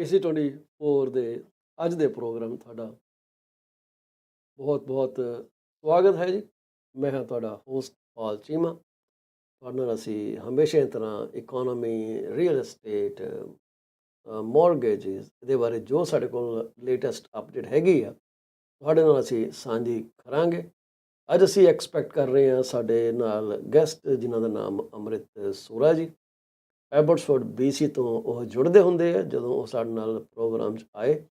AC24 ਦੇ ਅੱਜ ਦੇ ਪ੍ਰੋਗਰਾਮ ਤੁਹਾਡਾ ਬਹੁਤ ਬਹੁਤ ਸਵਾਗਤ ਹੈ ਜੀ। ਮੈਂ ਹਾਂ ਤੁਹਾਡਾ ਹੋਸਟ ਪਾਲ ਚੀਮਾ। ਤੁਹਾਡੇ ਨਾਲ ਅਸੀਂ ਹਮੇਸ਼ਾ ਦੀ ਤਰ੍ਹਾਂ ਇਕੋਨਮੀ, ਰੀਅਲ ਐਸਟੇਟ, ਮੌਰਗੇਜਿਸ ਇਹਦੇ ਬਾਰੇ ਜੋ ਸਾਡੇ ਕੋਲ ਲੇਟੈਸਟ ਅਪਡੇਟ ਹੈਗੀ ਆ ਤੁਹਾਡੇ ਨਾਲ ਅਸੀਂ ਸਾਂਝੀ ਕਰਾਂਗੇ। ਅੱਜ ਅਸੀਂ ਐਕਸਪੈਕਟ ਕਰ ਰਹੇ ਹਾਂ ਸਾਡੇ ਨਾਲ ਗੈਸਟ ਜਿਨ੍ਹਾਂ ਦਾ ਨਾਮ ਅੰਮ੍ਰਿਤ ਸੂਰਾ ਜੀ, ਐਬਟਸਫੋਰਡ BC ਤੋਂ ਉਹ ਜੁੜਦੇ ਹੁੰਦੇ ਆ। ਜਦੋਂ ਉਹ ਸਾਡੇ ਨਾਲ ਪ੍ਰੋਗਰਾਮ 'ਚ ਆਏ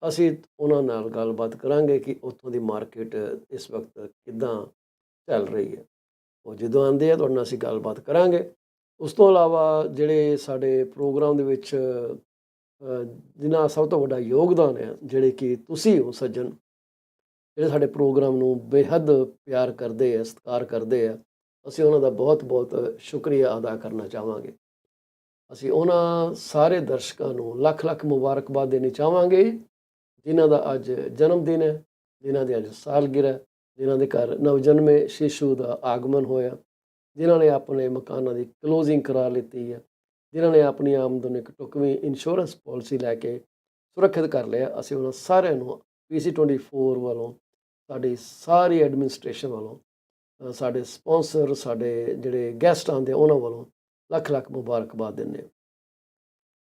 ਅਸੀਂ ਉਹਨਾਂ ਨਾਲ ਗੱਲਬਾਤ ਕਰਾਂਗੇ ਕਿ ਉੱਥੋਂ ਦੀ ਮਾਰਕੀਟ ਇਸ ਵਕਤ ਕਿੱਦਾਂ ਚੱਲ ਰਹੀ ਹੈ। ਉਹ ਜਦੋਂ ਆਉਂਦੇ ਆ ਤੁਹਾਡੇ ਨਾਲ ਅਸੀਂ ਗੱਲਬਾਤ ਕਰਾਂਗੇ। ਉਸ ਤੋਂ ਇਲਾਵਾ ਜਿਹੜੇ ਸਾਡੇ ਪ੍ਰੋਗਰਾਮ ਦੇ ਵਿੱਚ ਜਿਨ੍ਹਾਂ ਸਭ ਤੋਂ ਵੱਡਾ ਯੋਗਦਾਨ ਹੈ, ਜਿਹੜੇ ਕਿ ਤੁਸੀਂ ਹੋ ਸੱਜਣ, ਜਿਹੜੇ ਸਾਡੇ ਪ੍ਰੋਗਰਾਮ ਨੂੰ ਬੇਹੱਦ ਪਿਆਰ ਕਰਦੇ ਆ, ਸਤਿਕਾਰ ਕਰਦੇ ਆ, ਅਸੀਂ ਉਹਨਾਂ ਦਾ ਬਹੁਤ ਬਹੁਤ ਸ਼ੁਕਰੀਆ ਅਦਾ ਕਰਨਾ ਚਾਹਾਂਗੇ। ਅਸੀਂ ਉਹਨਾਂ ਸਾਰੇ ਦਰਸ਼ਕਾਂ ਨੂੰ ਲੱਖ ਲੱਖ ਮੁਬਾਰਕਬਾਦ ਦੇਣੀ ਚਾਹਾਂਗੇ ਜਿਨ੍ਹਾਂ ਦਾ ਅੱਜ ਜਨਮ ਦਿਨ ਹੈ, ਜਿਨ੍ਹਾਂ ਦੀ ਅੱਜ ਸਾਲਗਿਰਾ, ਜਿਨ੍ਹਾਂ ਦੇ ਘਰ ਨਵਜਨਮੇ ਸ਼ਿਸ਼ੂ ਦਾ ਆਗਮਨ ਹੋਇਆ, ਜਿਨ੍ਹਾਂ ਨੇ ਆਪਣੇ ਮਕਾਨਾਂ ਦੀ ਕਲੋਜ਼ਿੰਗ ਕਰਾ ਲਿੱਤੀ ਹੈ, ਜਿਨ੍ਹਾਂ ਨੇ ਆਪਣੀ ਆਮਦਨ ਇੱਕ ਢੁਕਵੀਂ ਇੰਸ਼ੋਰੈਂਸ ਪਾਲਿਸੀ ਲੈ ਕੇ ਸੁਰੱਖਿਅਤ ਕਰ ਲਿਆ। ਅਸੀਂ ਉਹਨਾਂ ਸਾਰਿਆਂ ਨੂੰ PC24 ਵੱਲੋਂ, ਸਾਡੀ ਸਾਰੀ ਐਡਮਿਨਿਸਟ੍ਰੇਸ਼ਨ ਵੱਲੋਂ, ਸਾਡੇ ਸਪੋਂਸਰ, ਸਾਡੇ ਜਿਹੜੇ ਗੈਸਟ ਆਉਂਦੇ ਉਹਨਾਂ ਵੱਲੋਂ ਲੱਖ ਲੱਖ ਮੁਬਾਰਕਬਾਦ ਦਿੰਦੇ।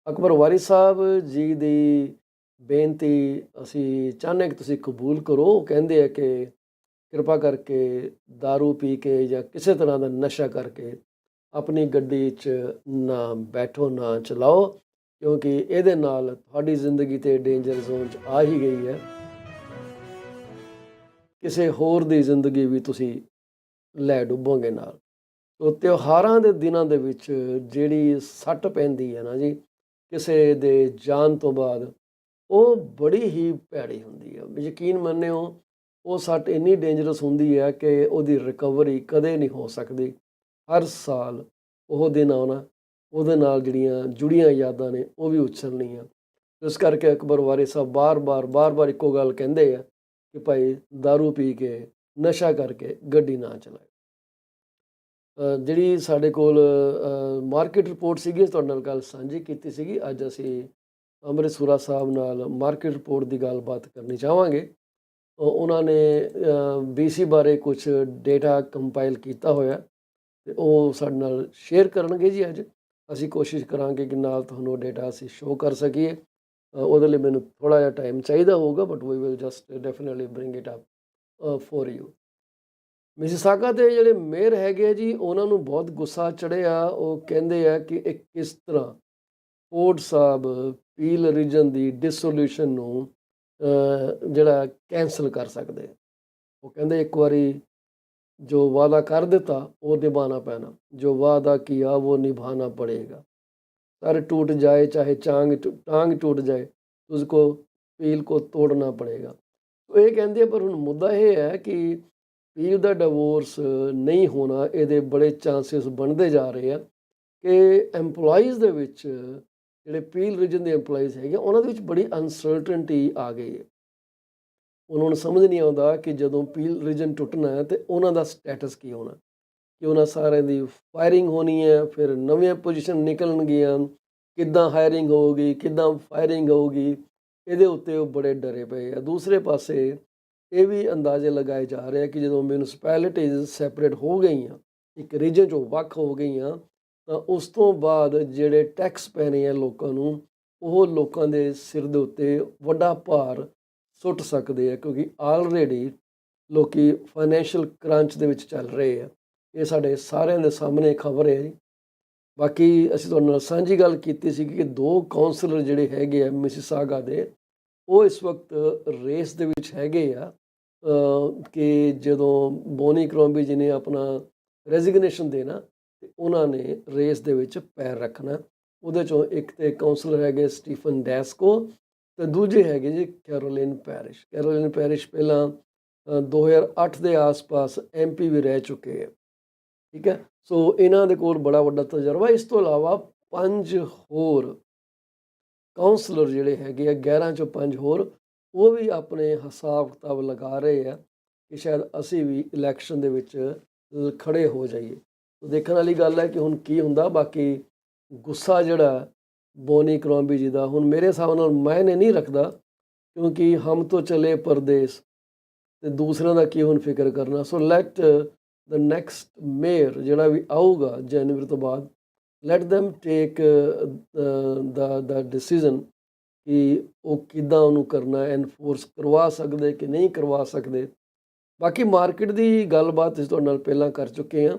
ਅਕਬਰ ਵਾਰੀ ਸਾਹਿਬ ਜੀ ਦੀ ਬੇਨਤੀ ਅਸੀਂ ਚਾਹੁੰਦੇ ਕਿ ਤੁਸੀਂ ਕਬੂਲ ਕਰੋ। ਉਹ ਕਹਿੰਦੇ ਆ ਕਿ ਕਿਰਪਾ ਕਰਕੇ दारू ਪੀ ਕੇ ਜਾਂ ਕਿਸੇ ਤਰ੍ਹਾਂ ਦਾ ਨਸ਼ਾ ਕਰਕੇ ਆਪਣੀ ਗੱਡੀ 'ਚ ਨਾ ਬੈਠੋ, ਨਾ ਚਲਾਓ, ਕਿਉਂਕਿ ਇਹਦੇ ਨਾਲ ਤੁਹਾਡੀ ਜ਼ਿੰਦਗੀ ਤੇ ਡੇਂਜਰ ਜ਼ੋਨ 'ਚ ਆ ਹੀ ਗਈ ਹੈ। ਕਿਸੇ ਹੋਰ ਦੀ ਜ਼ਿੰਦਗੀ ਵੀ ਤੁਸੀਂ ਲੈ ਡੁੱਬੋਗੇ ਨਾਲ। ਤੋ ਤਿਉਹਾਰਾਂ ਦੇ ਦਿਨਾਂ ਦੇ ਵਿੱਚ ਜਿਹੜੀ ਸੱਟ ਪੈਂਦੀ ਹੈ ਨਾ ਜੀ ਕਿਸੇ ਦੇ ਜਾਣ ਤੋਂ ਬਾਅਦ, ਉਹ ਬੜੀ ਹੀ ਭੈੜੀ ਹੁੰਦੀ ਹੈ। ਯਕੀਨ ਮੰਨਿਓ, ਉਹ ਸੱਟ ਇੰਨੀ ਡੇਂਜਰਸ ਹੁੰਦੀ ਹੈ ਕਿ ਉਹਦੀ ਰਿਕਵਰੀ ਕਦੇ ਨਹੀਂ ਹੋ ਸਕਦੀ। ਹਰ ਸਾਲ ਉਹ ਦਿਨ ਆਉਣਾ, ਉਹਦੇ ਨਾਲ ਜਿਹੜੀਆਂ ਜੁੜੀਆਂ ਯਾਦਾਂ ਨੇ ਉਹ ਵੀ ਉਛਲਣੀਆਂ। ਇਸ ਕਰਕੇ ਅਕਬਰ ਵਾਰੀ ਸਾਹਿਬ ਬਾਰ-ਬਾਰ ਇੱਕੋ ਗੱਲ ਕਹਿੰਦੇ ਆ ਕਿ ਭਾਈ दारू ਪੀ ਕੇ, ਨਸ਼ਾ ਕਰਕੇ ਗੱਡੀ ਨਾ ਚਲਾਏ। ਜਿਹੜੀ ਸਾਡੇ ਕੋਲ ਮਾਰਕੀਟ ਰਿਪੋਰਟ ਸੀਗੀ, ਤੁਹਾਡੇ ਨਾਲ ਗੱਲ ਸਾਂਝੀ ਕੀਤੀ ਸੀਗੀ। ਅੱਜ ਅਸੀਂ ਅੰਮ੍ਰਿਤ ਸੂਰਾ ਸਾਹਿਬ ਨਾਲ ਮਾਰਕੀਟ ਰਿਪੋਰਟ ਦੀ ਗੱਲਬਾਤ ਕਰਨੀ ਚਾਹਾਂਗੇ। ਉਹਨਾਂ ਨੇ BC ਬਾਰੇ ਕੁਝ ਡੇਟਾ ਕੰਪਾਈਲ ਕੀਤਾ ਹੋਇਆ ਅਤੇ ਉਹ ਸਾਡੇ ਨਾਲ ਸ਼ੇਅਰ ਕਰਨਗੇ ਜੀ। ਅੱਜ ਅਸੀਂ ਕੋਸ਼ਿਸ਼ ਕਰਾਂਗੇ ਕਿ ਨਾਲ ਤੁਹਾਨੂੰ ਡੇਟਾ ਅਸੀਂ ਸ਼ੋਅ ਕਰ ਸਕੀਏ। ਉਹਦੇ ਲਈ ਮੈਨੂੰ ਥੋੜ੍ਹਾ ਜਿਹਾ ਟਾਈਮ ਚਾਹੀਦਾ ਹੋਊਗਾ, but we will just definitely bring it up for you. Mississauga ਦੇ ਜਿਹੜੇ ਮੇਅਰ ਹੈਗੇ ਆ ਜੀ, ਉਹਨਾਂ ਨੂੰ ਬਹੁਤ ਗੁੱਸਾ ਚੜ੍ਹਿਆ। ਉਹ ਕਹਿੰਦੇ ਆ ਕਿ ਇਹ ਕਿਸ ਤਰ੍ਹਾਂ ਫੋਰਡ ਸਾਹਿਬ ਪੀਲ ਰੀਜਨ ਦੀ ਡਿਸੋਲਿਊਸ਼ਨ ਨੂੰ ਜਿਹੜਾ ਕੈਂਸਲ ਕਰ ਸਕਦੇ। ਉਹ ਕਹਿੰਦੇ ਇੱਕ ਵਾਰੀ ਜੋ ਵਾਅਦਾ ਕਰ ਦਿੱਤਾ ਉਹ ਨਿਭਾਣਾ ਪੈਣਾ, ਜੋ ਵਾਅਦਾ किया वो निभाना पड़ेगा। सर टूट जाए चाहे टांग टूट जाए, तुझको पील को तोड़ना पड़ेगा। तो ਇਹ ਕਹਿੰਦੇ ਪਰ ਹੁਣ ਮੁੱਦਾ ਇਹ ਹੈ ਕਿ ਪੀਲ ਦਾ ਡਿਵੋਰਸ ਨਹੀਂ ਹੋਣਾ, ਇਹਦੇ ਬੜੇ ਚਾਂਸਿਸ ਬਣਦੇ ਜਾ ਰਹੇ ਆ ਕਿ ਐਮਪਲੋਈਜ਼ ਦੇ ਵਿੱਚ, ਜਿਹੜੇ ਪੀਲ ਰੀਜਨ ਦੇ ਐਮਪਲੋਈਜ਼ ਹੈਗੇ, ਉਹਨਾਂ ਦੇ ਵਿੱਚ ਬੜੀ ਅਨਸਰਟਨਟੀ ਆ ਗਈ ਹੈ। ਉਹਨਾਂ ਨੂੰ ਸਮਝ ਨਹੀਂ ਆਉਂਦਾ ਕਿ ਜਦੋਂ ਪੀਲ ਰੀਜਨ ਟੁੱਟਣਾ ਹੈ ਤਾਂ ਉਹਨਾਂ ਦਾ ਸਟੇਟਸ ਕੀ ਹੋਣਾ, ਕਿ ਉਹਨਾਂ ਸਾਰਿਆਂ ਦੀ ਫਾਇਰਿੰਗ ਹੋਣੀ ਹੈ, ਫਿਰ ਨਵੀਆਂ ਪੋਜੀਸ਼ਨ ਨਿਕਲਣਗੀਆਂ, ਕਿੱਦਾਂ ਹਾਇਰਿੰਗ ਹੋਊਗੀ, ਕਿੱਦਾਂ ਫਾਇਰਿੰਗ ਹੋਊਗੀ, ਇਹਦੇ ਉੱਤੇ ਉਹ ਬੜੇ ਡਰੇ ਪਏ ਆ। ਦੂਸਰੇ ਪਾਸੇ ਇਹ ਵੀ ਅੰਦਾਜ਼ੇ ਲਗਾਏ ਜਾ ਰਹੇ ਆ ਕਿ ਜਦੋਂ ਮਿਊਨਿਸਪੈਲਿਟੀਜ਼ ਸੈਪਰੇਟ ਹੋ ਗਈਆਂ, ਇੱਕ ਰੀਜਨ 'ਚੋਂ ਵੱਖ ਹੋ ਗਈਆਂ, ਤਾਂ ਉਸ ਤੋਂ ਬਾਅਦ ਜਿਹੜੇ ਟੈਕਸ ਪੈਣੇ ਆ ਲੋਕਾਂ ਨੂੰ, ਉਹ ਲੋਕਾਂ ਦੇ ਸਿਰ ਦੇ ਉੱਤੇ ਵੱਡਾ ਭਾਰ ਸੁੱਟ ਸਕਦੇ ਆ, ਕਿਉਂਕਿ ਆਲਰੇਡੀ ਲੋਕ ਫਾਈਨੈਂਸ਼ੀਅਲ ਕਰੰਚ ਦੇ ਵਿੱਚ ਚੱਲ ਰਹੇ ਆ। ਇਹ ਸਾਡੇ ਸਾਰਿਆਂ ਦੇ ਸਾਹਮਣੇ ਖਬਰ ਹੈ ਜੀ। ਬਾਕੀ ਅਸੀਂ ਤੁਹਾਡੇ ਨਾਲ ਸਾਂਝੀ ਗੱਲ ਕੀਤੀ ਸੀ ਕਿ 2 ਕਾਉਂਸਲਰ ਜਿਹੜੇ ਹੈਗੇ ਆ ਮਿਸੀਸਾਗਾ ਦੇ, ਉਹ ਇਸ ਵਕਤ ਰੇਸ ਦੇ ਵਿੱਚ ਹੈਗੇ ਆ ਕਿ ਜਦੋਂ ਬੋਨੀ ਕਰੋਂਬੀ ਜੀ ਨੇ ਆਪਣਾ ਰੈਜ਼ਿਗਨੇਸ਼ਨ ਦੇਣਾ ਅਤੇ ਉਹਨਾਂ ਨੇ ਰੇਸ ਦੇ ਵਿੱਚ ਪੈਰ ਰੱਖਣਾ। ਉਹਦੇ 'ਚੋਂ ਇੱਕ ਤਾਂ ਕਾਉਂਸਲਰ ਹੈਗੇ ਸਟੀਫਨ ਡੈਸਕੋ ਅਤੇ ਦੂਜੇ ਹੈਗੇ ਜੀ ਕੈਰੋਲਿਨ ਪੈਰਿਸ਼। ਕੈਰੋਲਿਨ ਪੈਰਿਸ਼ ਪਹਿਲਾਂ 2008 ਦੇ ਆਸ-ਪਾਸ MP ਵੀ ਰਹਿ ਚੁੱਕੇ ਹੈ। ਠੀਕ ਹੈ, ਸੋ ਇਹਨਾਂ ਦੇ ਕੋਲ ਬੜਾ ਵੱਡਾ ਤਜਰਬਾ। ਇਸ ਤੋਂ ਇਲਾਵਾ 5 ਹੋਰ ਕਾਉਂਸਲਰ ਜਿਹੜੇ ਹੈਗੇ ਆ, 11 ਚੋਂ 5 ਹੋਰ, ਉਹ ਵੀ ਆਪਣੇ ਹਿਸਾਬ ਕਿਤਾਬ ਲਗਾ ਰਹੇ ਆ ਕਿ ਸ਼ਾਇਦ ਅਸੀਂ ਵੀ ਇਲੈਕਸ਼ਨ ਦੇ ਵਿੱਚ ਖੜ੍ਹੇ ਹੋ ਜਾਈਏ। ਦੇਖਣ ਵਾਲੀ ਗੱਲ ਹੈ ਕਿ ਹੁਣ ਕੀ ਹੁੰਦਾ। ਬਾਕੀ ਗੁੱਸਾ ਜਿਹੜਾ ਬੋਨੀ ਕਰੋਂਬੀ ਜੀ ਦਾ। ਹੁਣ ਮੇਰੇ ਹਿਸਾਬ ਨਾਲ ਮਾਇਨੇ ਨਹੀਂ ਰੱਖਦਾ, ਕਿਉਂਕਿ ਹਮ ਤੋਂ ਚਲੇ ਪਰਦੇਸ, ਤੇ ਦੂਸਰਿਆਂ ਦਾ ਕੀ ਹੁਣ ਫਿਕਰ ਕਰਨਾ। ਸੋ ਲੈਟ ਦ ਨੈਕਸਟ ਮੇਅਰ ਜਿਹੜਾ ਵੀ ਆਊਗਾ ਜਨਵਰੀ ਤੋਂ ਬਾਅਦ, ਲੈਟ them ਟੇਕ ਦਾ ਡਿਸੀਜ਼ਨ ਕਿ ਉਹ ਕਿੱਦਾਂ ਉਹਨੂੰ ਕਰਨਾ, ਐਨਫੋਰਸ ਕਰਵਾ ਸਕਦੇ ਕਿ ਨਹੀਂ ਕਰਵਾ ਸਕਦੇ। ਬਾਕੀ ਮਾਰਕੀਟ ਦੀ ਗੱਲਬਾਤ ਅਸੀਂ ਤੁਹਾਡੇ ਨਾਲ ਪਹਿਲਾਂ ਕਰ ਚੁੱਕੇ ਹਾਂ।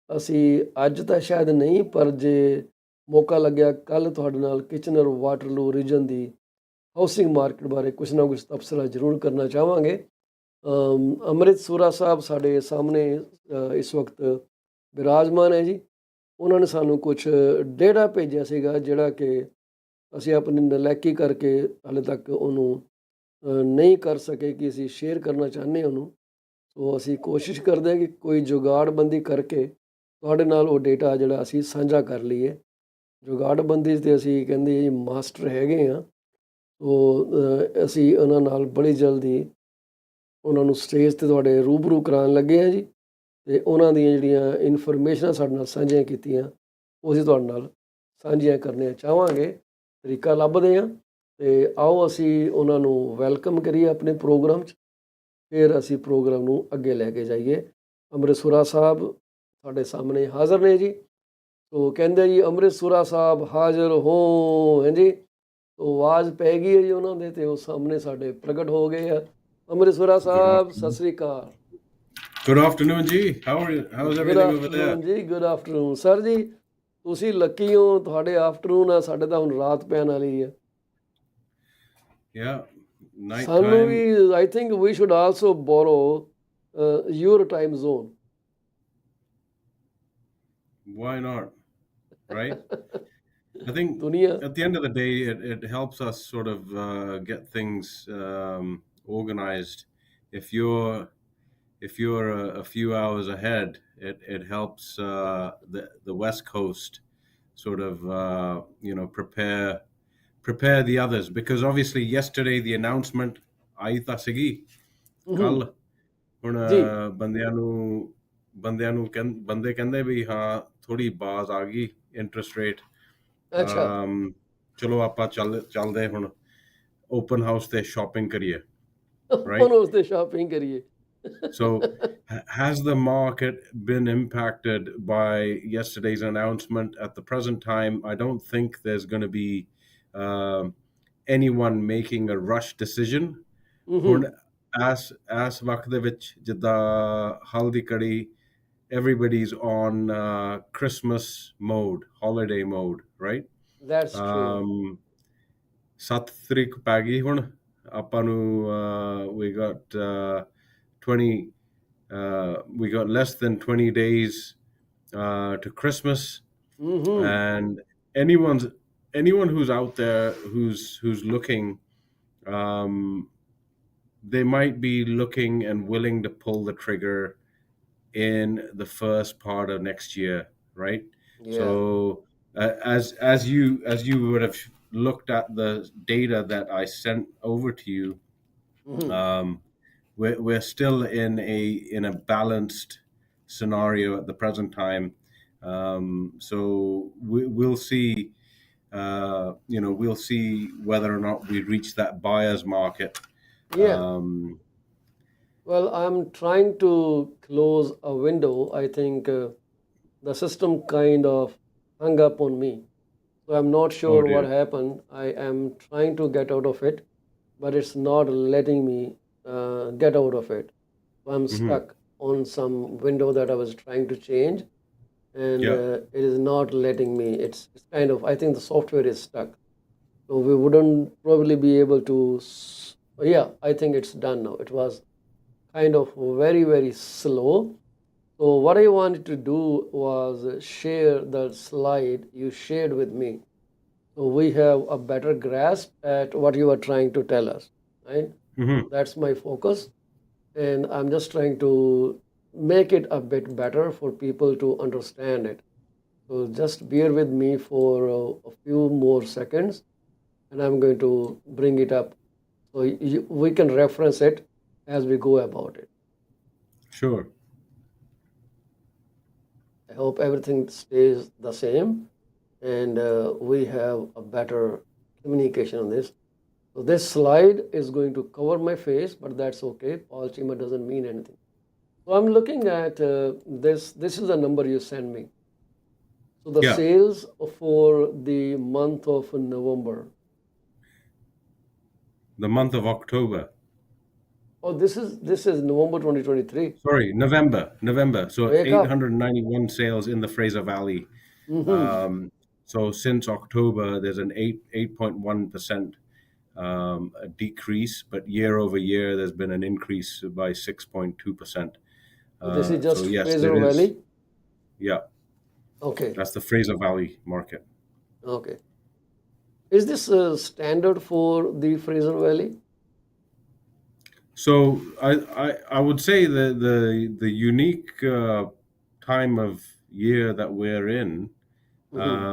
ਅਸੀਂ ਅੱਜ ਤਾਂ ਸ਼ਾਇਦ ਨਹੀਂ, ਪਰ ਜੇ ਮੌਕਾ ਲੱਗਿਆ ਕੱਲ੍ਹ ਤੁਹਾਡੇ ਨਾਲ ਕਿਚਨਰ ਵਾਟਰਲੂ ਰੀਜਨ ਦੀ ਹਾਊਸਿੰਗ ਮਾਰਕੀਟ ਬਾਰੇ ਕੁਛ ਨਾ ਕੁਛ ਤਬਸਰਾ ਜ਼ਰੂਰ ਕਰਨਾ ਚਾਹਾਂਗੇ। ਅੰਮ੍ਰਿਤ ਸੂਰਾ ਸਾਹਿਬ ਸਾਡੇ ਸਾਹਮਣੇ ਇਸ ਵਕਤ ਬਿਰਾਜਮਾਨ ਹੈ ਜੀ। ਉਹਨਾਂ ਨੇ ਸਾਨੂੰ ਕੁਛ ਡੇਟਾ ਭੇਜਿਆ ਸੀਗਾ, ਜਿਹੜਾ ਕਿ ਅਸੀਂ ਆਪਣੀ ਨਲਾਇਕੀ ਕਰਕੇ ਹਾਲੇ ਤੱਕ ਉਹਨੂੰ ਨਹੀਂ ਕਰ ਸਕੇ ਕਿ ਅਸੀਂ ਸ਼ੇਅਰ ਕਰਨਾ ਚਾਹੁੰਦੇ ਉਹਨੂੰ। ਸੋ ਅਸੀਂ ਕੋਸ਼ਿਸ਼ ਕਰਦੇ ਹਾਂ ਕਿ ਕੋਈ ਜੁਗਾੜਬੰਦੀ ਕਰਕੇ ਤੁਹਾਡੇ ਨਾਲ ਉਹ ਡੇਟਾ ਜਿਹੜਾ ਅਸੀਂ ਸਾਂਝਾ ਕਰ ਲਈਏ। ਜੁਗਾੜਬੰਦੀ 'ਤੇ ਅਸੀਂ ਕਹਿੰਦੇ ਜੀ ਮਾਸਟਰ ਹੈਗੇ ਹਾਂ। ਸੋ ਅਸੀਂ ਉਹਨਾਂ ਨਾਲ ਬੜੀ ਜਲਦੀ ਉਹਨਾਂ ਨੂੰ ਸਟੇਜ 'ਤੇ ਤੁਹਾਡੇ ਰੂਬਰੂ ਕਰਾਉਣ ਲੱਗੇ ਹਾਂ ਜੀ, ਅਤੇ ਉਹਨਾਂ ਦੀਆਂ ਜਿਹੜੀਆਂ ਇਨਫੋਰਮੇਸ਼ਨਾਂ ਸਾਡੇ ਨਾਲ ਸਾਂਝੀਆਂ ਕੀਤੀਆਂ ਉਹ ਅਸੀਂ ਤੁਹਾਡੇ ਨਾਲ ਸਾਂਝੀਆਂ ਕਰਨੀਆਂ ਚਾਹਾਂਗੇ। ਤਰੀਕਾ ਲੱਭਦੇ ਹਾਂ, ਅਤੇ ਆਓ ਅਸੀਂ ਉਹਨਾਂ ਨੂੰ ਵੈਲਕਮ ਕਰੀਏ ਆਪਣੇ ਪ੍ਰੋਗਰਾਮ 'ਚ, ਫਿਰ ਅਸੀਂ ਪ੍ਰੋਗਰਾਮ ਨੂੰ ਅੱਗੇ ਲੈ ਕੇ ਜਾਈਏ। ਅੰਮ੍ਰਿਤ ਸੂਰਾ ਸਾਹਿਬ ਸਾਡੇ ਸਾਹਮਣੇ ਹਾਜ਼ਰ ਨੇ ਜੀ। ਸੋ ਕਹਿੰਦੇ ਜੀ ਅੰਮ੍ਰਿਤ ਸੂਰਾ ਸਾਹਿਬ ਹਾਜ਼ਰ ਹੋ, ਹੈ ਜੀ। ਸੋ ਆਵਾਜ਼ ਪੈ ਗਈ ਹੈ ਜੀ ਉਹਨਾਂ ਦੇ, ਅਤੇ ਉਹ ਸਾਹਮਣੇ ਸਾਡੇ ਪ੍ਰਗਟ ਹੋ ਗਏ ਆ। ਅੰਮ੍ਰਿਤ ਸੂਰਾ Good ਸਾਹਿਬ ਸਤਿ afternoon. ਸ੍ਰੀ ਅਕਾਲ। Good afternoon, G. How's good everything over there? Afternoon ਜੀ, ਗੁੱਡ ਆਫਟਰਨੂਨ ਸਰ ਜੀ। ਤੁਸੀਂ ਲੱਕੀ ਹੋ, ਤੁਹਾਡੇ ਆਫਟਰਨੂਨ ਆ, ਸਾਡੇ ਤਾਂ ਹੁਣ ਰਾਤ ਪੈਣ ਵਾਲੀ ਹੈ। Yeah, ਸਾਨੂੰ nighttime. ਵੀ I think we should also borrow your time zone. Why not? Right? I think ਦੁਨੀਆ at the end of the day, it helps us sort of get things organized. If you're a few hours ahead, it helps the West Coast sort of prepare the others, because obviously yesterday the announcement ਆਈ ਤਾਂ ਸੀਗੀ ਕੱਲ। ਹੁਣ ਜੀ ਬੰਦੇ ਕਹਿੰਦੇ ਵੀ ਹਾਂ ਥੋੜੀ ਬਾਜ਼ ਆ ਗਈ ਇੰਟਰਸਟ ਰੇਟ। ਅੱਛਾ, ਚਲੋ ਆਪਾਂ ਚੱਲਦੇ ਹੁਣ ਓਪਨ ਹਾਊਸ ਤੇ ਸ਼ਾਪਿੰਗ ਕਰੀਏ, ਹੁਣ right? ਉਸ ਤੇ ਸ਼ਾਪਿੰਗ ਕਰੀਏ। So has the market been impacted by yesterday's announcement? At the present time, I don't think there's going to be anyone making a rush decision. ਹੁਣ ਇਸ ਵਕਤ ਦੇ ਵਿੱਚ ਜਿੱਦਾਂ ਹਲਦੀ ਕੜੀ, everybody's on Christmas mode, holiday mode, right? That's true. 7 ਤਰੀਕ ਪੈ ਗਈ ਹੁਣ ਆਪਾਂ ਨੂੰ। we got less than 20 days to Christmas. And anyone who's out there who's looking, they might be looking and willing to pull the trigger in the first part of next year, right? So as you would have looked at the data that I sent over to you, we're still in a balanced scenario at the present time. So we'll see. We'll see whether or not we reach that buyer's market. Well, I'm trying to close a window. I think the system kind of hung up on me. So I'm not sure what happened. I am trying to get out of it, but it's not letting me get out of it. So I'm stuck on some window that I was trying to change, and it is not letting me. It's kind of, I think the software is stuck. So we wouldn't probably be able to, I think it's done now. It was kind of very, very slow. So what I wanted to do was share the slide you shared with me. So we have a better grasp at what you are trying to tell us, right? That's my focus. And I'm just trying to make it a bit better for people to understand it. So just bear with me for a few more seconds, and I'm going to bring it up so we can reference it as we go about it. Sure. I hope everything stays the same. and we have a better communication on this. So this slide is going to cover my face, but that's okay. Paul Chima doesn't mean anything. So I'm looking at this. This is the number you sent me. So the Yeah, sales for the month of November. the month of October. Oh, this is November 2023. Sorry, November. So Wake up. 891 sales in the Fraser Valley. Mm-hmm. Um, so since October, there's an 8.1% a decrease, but year over year, there's been an increase by 6.2%. So this is So just yes, there Fraser is. Valley. Yeah, Okay. that's the Fraser Valley market. Okay. Is this standard for the Fraser Valley? So I would say the unique time of year that we're in, Mm-hmm.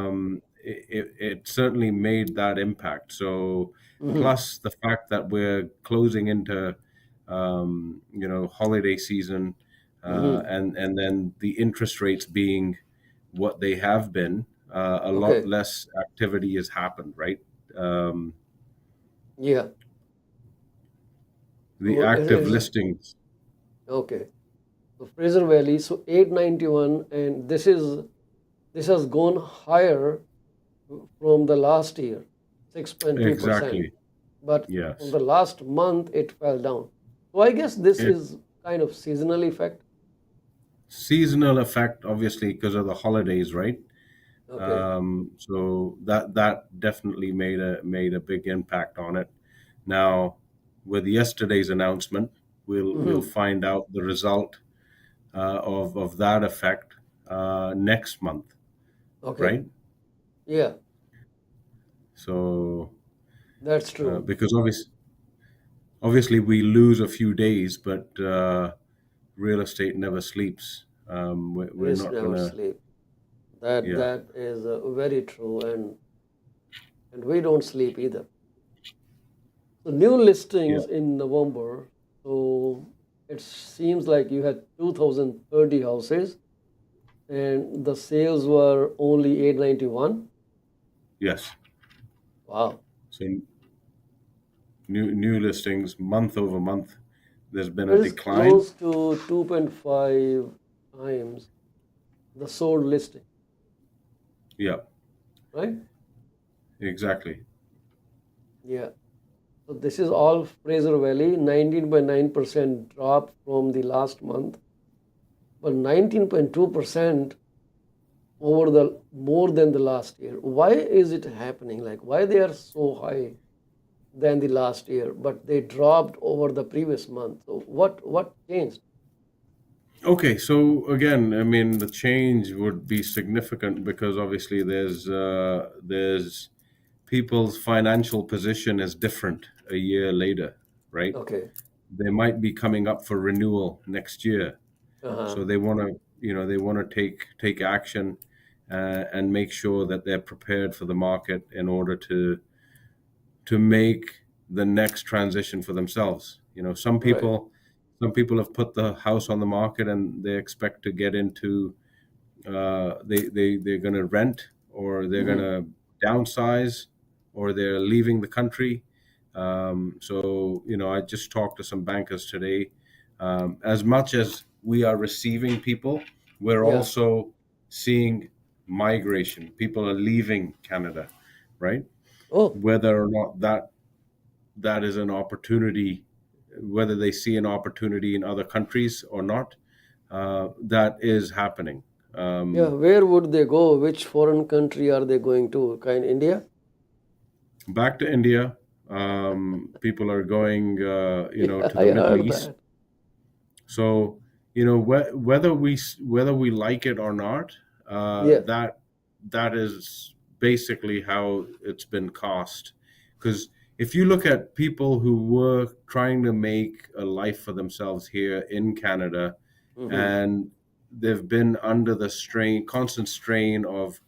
it certainly made that impact. So Mm-hmm. plus the fact that we're closing into holiday season, Mm-hmm. and then the interest rates being what they have been, a lot Okay. less activity has happened, right? Um, Yeah. the So it active is listings. okay. So Fraser Valley, so 891, and this has gone higher from the last year, 6.2%. Exactly. But from Yes. the last month, it fell down. So I guess this It is kind of seasonal effect. seasonal effect, obviously, because of the holidays, right? Okay. So that definitely made a big impact on it. Now, with yesterday's announcement, we'll Mm-hmm. find out the result of that effect next month, Okay. right? Yeah, So that's true. because obviously we lose a few days, but real estate never sleeps. We're Risk not never gonna, sleep. That yeah, that is very true, and we don't sleep either. So new yeah, listings in November. So it seems like you had 2,030 houses, and the sales were only 891. yes. Wow. So new listings month over month. There's been a It is decline. close to 2.5 times the sold listing, Yeah, right? exactly. Yeah. So this is all Fraser Valley, 19.9% drop from the last month, but 19.2% over the more than the last year. Why is it happening? Like why they are so high than the last year, but they dropped over the previous month. So what changed? Okay, so again, I mean, the change would be significant because obviously there's people's financial position is different a year later, right? Okay. They might be coming up for renewal next year, Uh-huh. so they want to take action and make sure that they're prepared for the market in order to make the next transition for themselves. Some Right. people have put the house on the market and they expect to get into they're going to rent, or they're going Hmm. to downsize, or they're leaving the country. So I just talked to some bankers today. As much as we are receiving people, we're Yeah. also seeing migration. People are leaving Canada, right? Oh, Whether or not that is an opportunity, whether they see an opportunity in other countries or not, that is happening. yeah. Um, Where would they go? Which foreign country are they going to? Kind India? Back to India, people are going, Yeah, to I the Middle heard East. that. So, whether we like it or not, Yeah. that is basically how it's been cost. Because if you look at people who were trying to make a life for themselves here in Canada, Hmm. and they've been under the constant strain of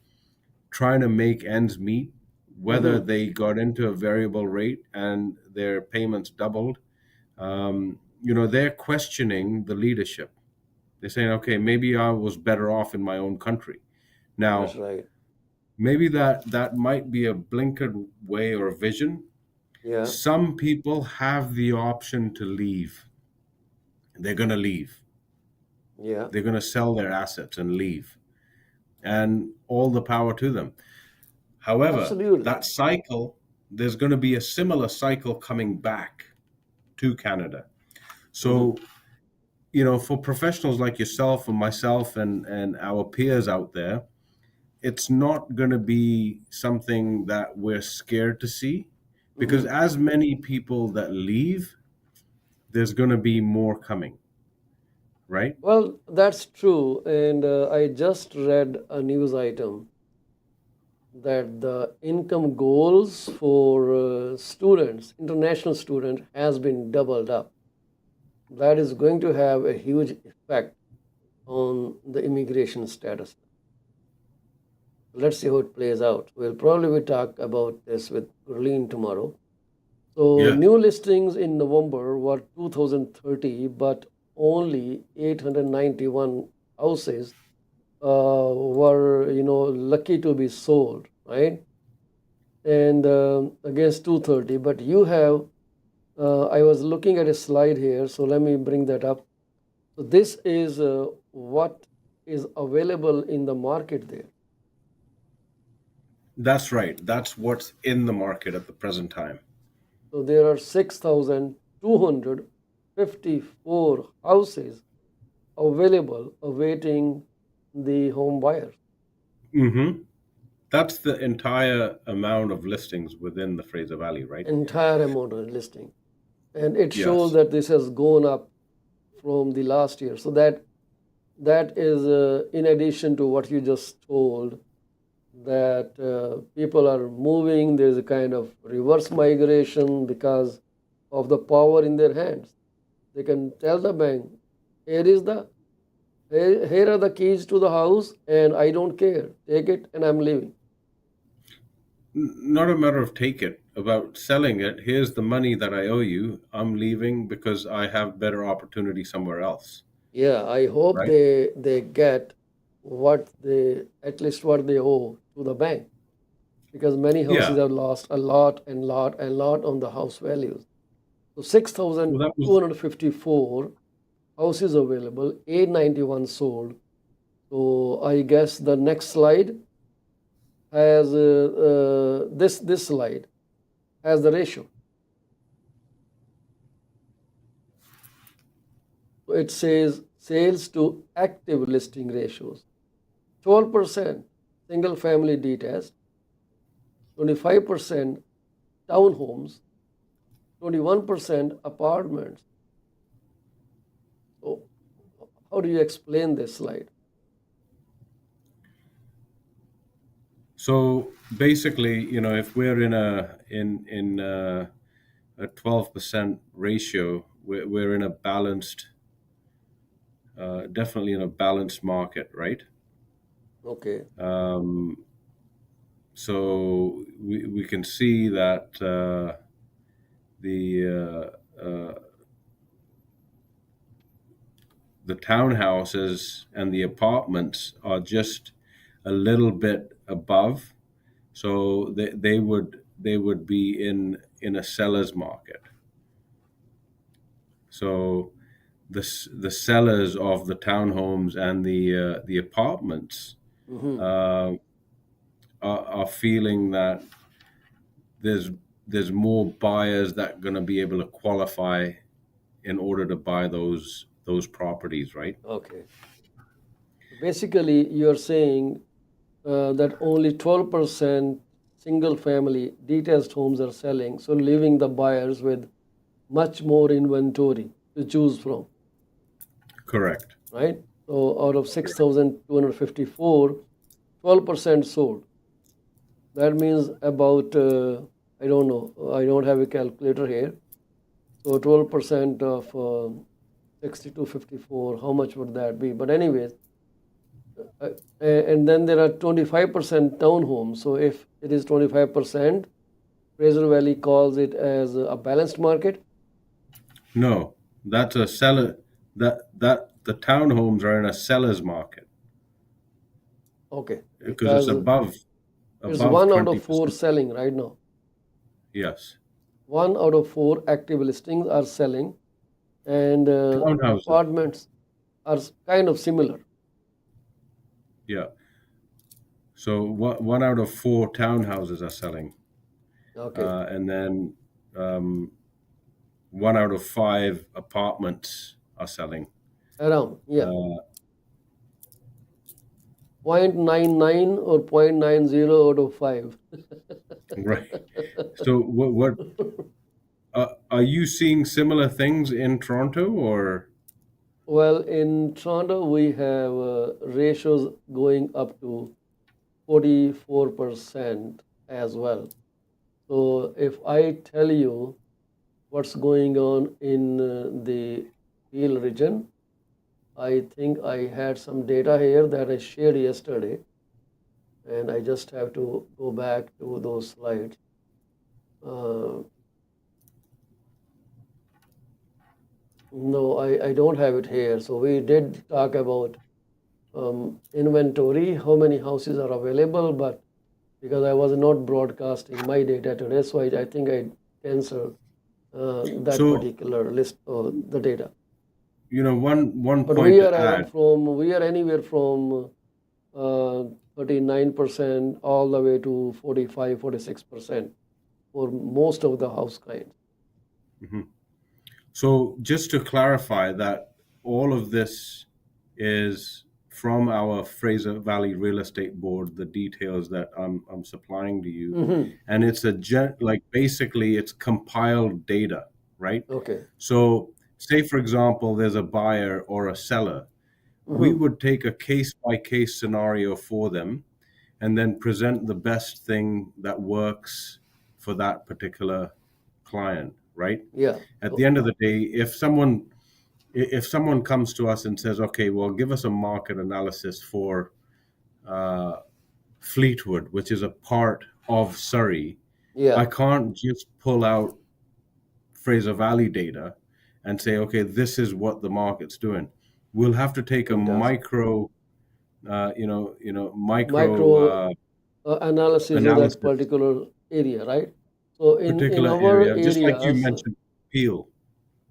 trying to make ends meet, whether Hmm. they got into a variable rate and their payments doubled, they're questioning the leadership. They're saying, okay, maybe I was better off in my own country. That's Now, right. maybe that might be a blinkered way or vision. Yeah, Some people have the option to leave. They're going to leave. yeah, They're going to sell their assets and leave, and all the power to them. However, absolutely. that cycle, there's going to be a similar cycle coming back to Canada. Hmm. So, for professionals like yourself and myself and our peers out there, it's not going to be something that we're scared to see, because Hmm. as many people that leave, there's going to be more coming, right? Well, that's true. And I just read a news item that the income goals for students, international students, has been doubled up. That is going to have a huge effect on the immigration status. Let's see how it plays out. We'll probably talk about this with Gurleen tomorrow. So Yeah. new listings in November were 2030, but only 891 houses were lucky to be sold, right? And against 230. But you have, I was looking at a slide here, so let me bring that up. So this is what is available in the market there. That's right. That's what's in the market at the present time. So there are 6,254 houses available awaiting the home buyers. Mm-hmm. That's the entire amount of listings within the Fraser Valley, right? Entire amount of listing. And it shows Yes. that this has gone up from the last year. So that is in addition to what you just told, that people are moving. There's a kind of reverse migration because of the power in their hands. They can tell the bank, here is the here are the keys to the house, and I don't care. Take it, and I'm leaving. Not a matter of take it, about selling it. Here's the money that I owe you. I'm leaving because I have better opportunity somewhere else, Yeah, I hope right? they get what they at least what they owe to the bank, because many houses Yeah. have lost a lot and lot and lot on the house values. So Well, that was 6,254 houses available, 891 sold. So I guess the next slide has this slide has the ratio. So it says sales to active listing ratios: 12% single family detached, 25% townhomes, 21% apartments. So how do you explain this slide? so basically, if we're in a 12% ratio, we're in a balanced, definitely in a balanced market, right? Okay. Um, so we can see that the the townhouses and the apartments are just a little bit above, so they would be in a seller's market. So the sellers of the townhomes and the apartments Hmm. uh, are feeling that there's there's more buyers that are going to be able to qualify in order to buy those properties, right? Okay. Basically, you're saying that only 12% single family detached homes are selling, so leaving the buyers with much more inventory to choose from, Correct. right? So out of Correct. 6,254, 12% sold. That means about, I don't know, I don't have a calculator here. So 12% of 6254, how much would that be? But anyways, and then there are 25% townhomes. So if it is 25%, Fraser Valley calls it as a balanced market. No, that's a seller. That the townhomes are in a seller's market Okay, because it's because above. It's above 1 out of 4 20%. selling right now. Yes. 1 out of 4 active listings are selling, and Townhouses. apartments are kind of similar. Yeah. So 1 out of 4 townhouses are selling, Okay, and then 1 out of 5 apartments are selling. around, yeah, Uh, 0.99 or 0.90 out of 5. right. So what are you seeing similar things in Toronto or? Well, in Toronto, we have ratios going up to 44% as well. So if I tell you what's going on in the Peel region, I think I had some data here that I shared yesterday, and I just have to go back to those slides. Uh, no, I don't have it here. So we did talk about inventory, how many houses are available, but because I was not broadcasting my data today, so I think I canceled that So, particular list or the data. one But point to add. we are anywhere from 39% all the way to 45, 46% for most of the house kinds. Mhm. So just to clarify that all of this is from our Fraser Valley Real Estate Board, the details that I'm supplying to you, Hmm. and it's like basically it's compiled data, right? Okay. So say for example, there's a buyer or a seller, we Hmm. would take a case by case scenario for them and then present the best thing that works for that particular client, right? Yeah. At the end of the day, if someone comes to us and says, okay, well, give us a market analysis for uh, Fleetwood, which is a part of Surrey, I Yeah. can't just pull out Fraser Valley data and say, okay, this is what the market's doing. We'll have to take a It does. micro Micro analysis of that analysis, particular area, right? So in particular our area, just like you areas, mentioned, Peel.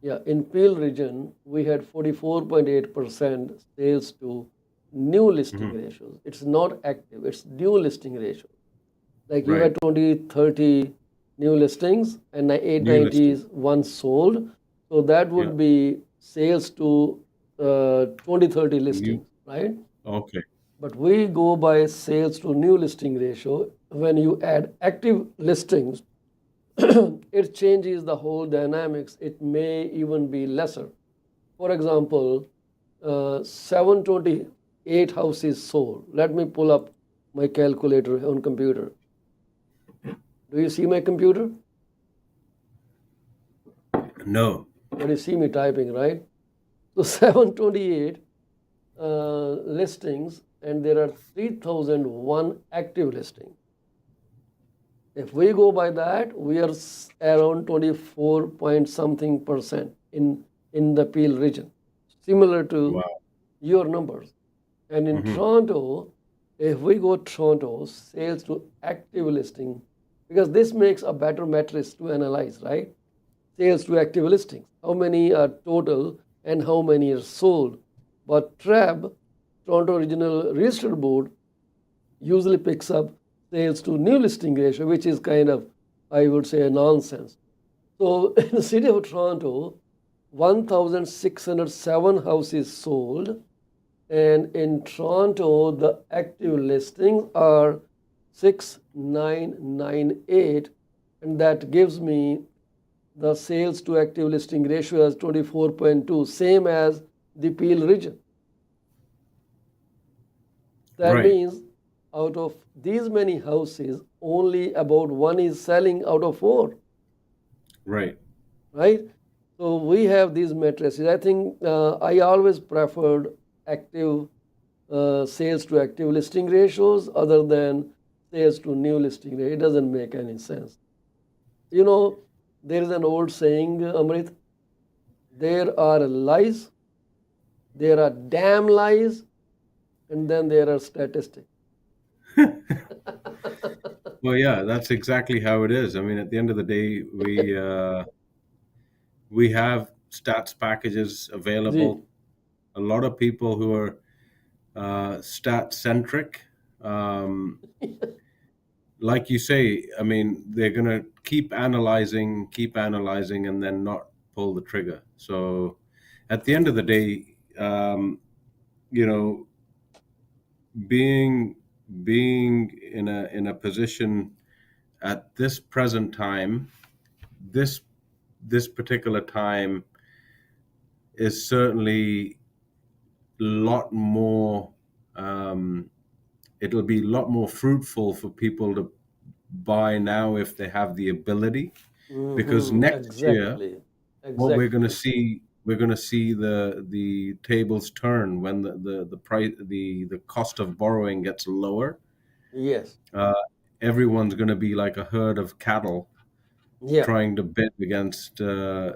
yeah, in Peel region, we had 44.8% sales to new listing Hmm. ratios. It's not active, it's new listing ratio. Like you Right. had 20, 30 new listings and New 890 listing. is one sold. So that Yeah. would be sales to 20, 30 New. listings, right? Okay. But we go by sales to new listing ratio. When you add active listings, it changes the whole dynamics. It may even be lesser. For example, 728 houses sold. Let me pull up my calculator on computer. Do you see my computer? No. But you see me typing, right? So 728 listings, and there are 3001 active listings. If we go by that, we are around 24 point something percent in the Peel region, similar to Wow. your numbers. And in Hmm. Toronto, if we go Toronto sales to active listing, because this makes a better matrix to analyze, right? Sales to active listings, how many are total and how many are sold. But TRAB, Toronto Regional Real Estate Board, usually picks up sales to new listing ratio, which is kind of, I would say, a nonsense. So in the city of Toronto, 1,607 houses sold, and in Toronto, the active listings are 6,998, and that gives me the sales to active listing ratio as 24.2, same as the Peel region. That Right. means out of these many houses, only about one is selling out of four, Right. right? So we have these matrices. I think I always preferred active sales to active listing ratios other than sales to new listing ratio. It doesn't make any sense. You know, there is an old saying, Amrit, there are lies, there are damn lies, and then there are statistics. Well, yeah, that's exactly how it is. I mean, at the end of the day, we have stats packages ji. available. A lot of people who are stat centric, um, like you say, I mean, they're going to keep analyzing, and then not pull the trigger. So, at the end of the day, you know, being being in a position at this present time, this this particular time is certainly a lot more. Um, it'll be a lot more fruitful for people to buy now if they have the ability, because Mm-hmm. next year Exactly. what Exactly. we're going to see the tables turn when the price the cost of borrowing gets lower. Yes. uh, Everyone's going to be like a herd of cattle Yeah. trying to bid against their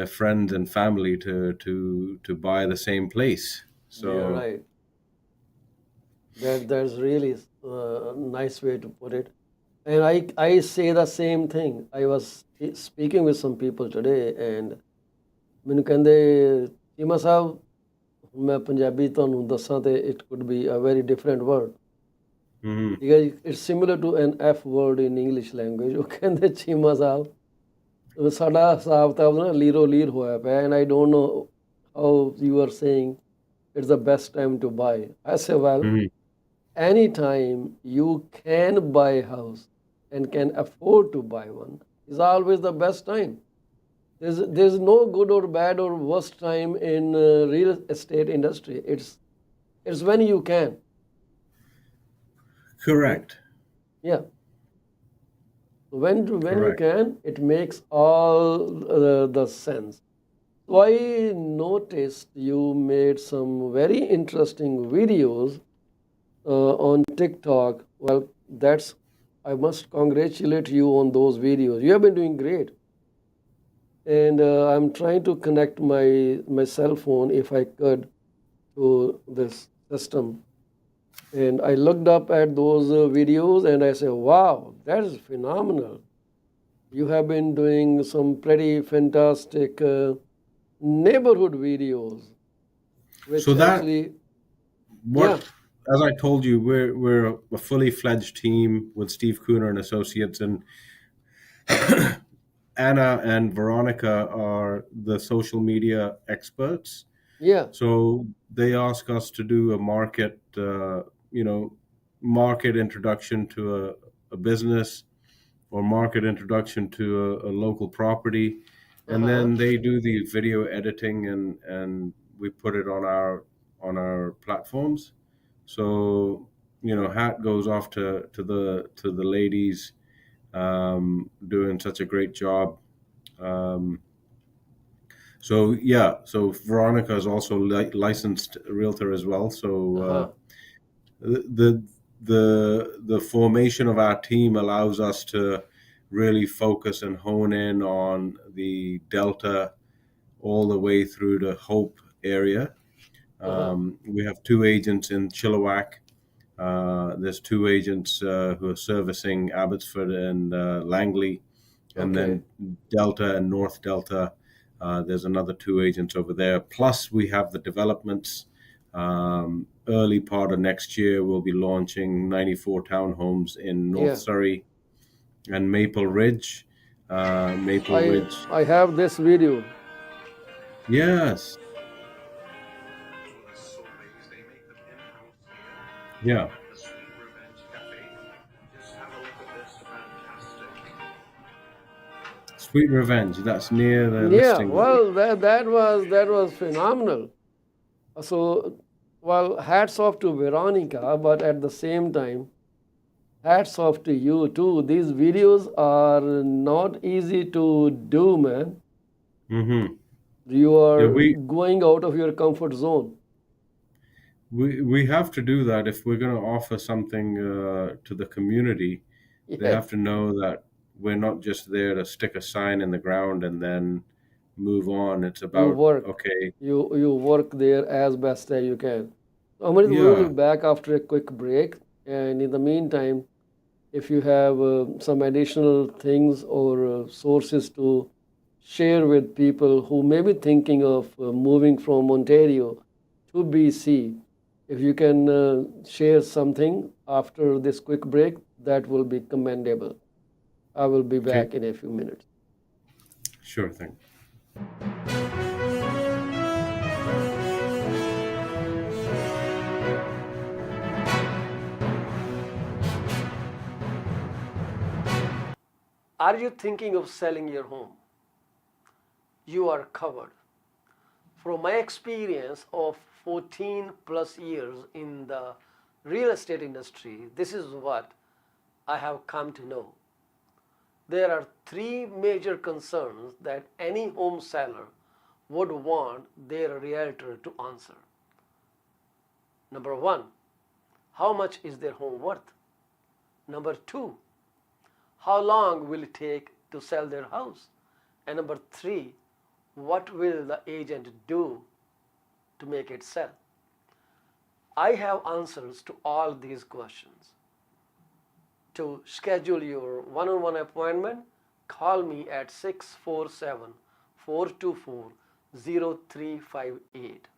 friends and family to buy the same place. Yeah. So Right. That's really a nice way to put it. And I say the same thing. I was speaking with some people today, and ਮੈਨੂੰ ਕਹਿੰਦੇ ਚੀਮਾ ਸਾਹਿਬ ਮੈਂ ਪੰਜਾਬੀ ਤੁਹਾਨੂੰ ਦੱਸਾਂ ਤੇ it could be a very different word. mhm. ਠੀਕ ਹੈ ਜੀ, it's similar to an F word in English language. ਉਹ ਕਹਿੰਦੇ ਚੀਮਾ ਸਾਹਿਬ ਸਾਡਾ ਹਿਸਾਬ ਕਿਤਾਬ ਨਾ ਲੀਰੋ ਲੀਰ ਹੋਇਆ ਪਿਆ, and I don't know how you are saying it's the best time to buy. I say, well, Mhm. anytime you can buy a house and can afford to buy one is always the best time. There's no good or bad or worst time in real estate industry. It's when you can. Right? Correct. Yeah. When you Correct. can, it makes all the sense. So I noticed you made some very interesting videos on TikTok. Well, that's I must congratulate you on those videos. You have been doing great. And I'm trying to connect my cell phone, if I could, to this system. And I looked up at those videos and I said, wow, that is phenomenal. You have been doing some pretty fantastic neighborhood videos, So which that actually, yeah, what as I told you, we're a fully fledged team with Steve Cooner and Associates, and Anna and Veronica are the social media experts. yeah, So they ask us to do a market introduction to a business, or market introduction to a local property, and uh-huh, then they do the video editing, and we put it on our platforms. So hat goes off to the ladies, doing such a great job. Um, so yeah, so Veronica is also licensed realtor as well. So uh-huh, the the formation of our team allows us to really focus and hone in on the Delta all the way through to Hope area. uh-huh. We have two agents in Chilliwack. There's two agents who are servicing Abbotsford and Langley, and Okay, then Delta and North Delta. There's another two agents over there. Plus, we have the developments. Early part of next year, we'll be launching 94 townhomes in North yeah. Surrey and Maple Ridge. Maple I Ridge, I have this video. yes, yeah. Sweet Revenge. That's near the Yeah, listing that we. well, that was phenomenal. So, well, hats off to Veronica, but at the same time, hats off to you too. These videos are not easy to do, man. Mm-hmm. You Yeah, are going out of your comfort zone. we have to do that if we're going to offer something to the community. They have Yes, to know that we're not just there to stick a sign in the ground and then move on. It's you about, work. okay, You work there as best as you can. Amrit, we will yeah, be back after a quick break. And in the meantime, if you have some additional things or sources to share with people who may be thinking of moving from Ontario to BC, if you can share something after this quick break, that will be commendable. I will be Okay, back in a few minutes. sure thing. Are you thinking of selling your home? You are covered. From my experience of 14 plus years in the real estate industry, this is what I have come to know. There are three major concerns that any home seller would want their realtor to answer. Number one, how much is their home worth? Number two, how long will it take to sell their house? And number three, what will the agent do to make it sell? I have answers to all these questions. To schedule your one-on-one appointment, call me at 647-424-0358.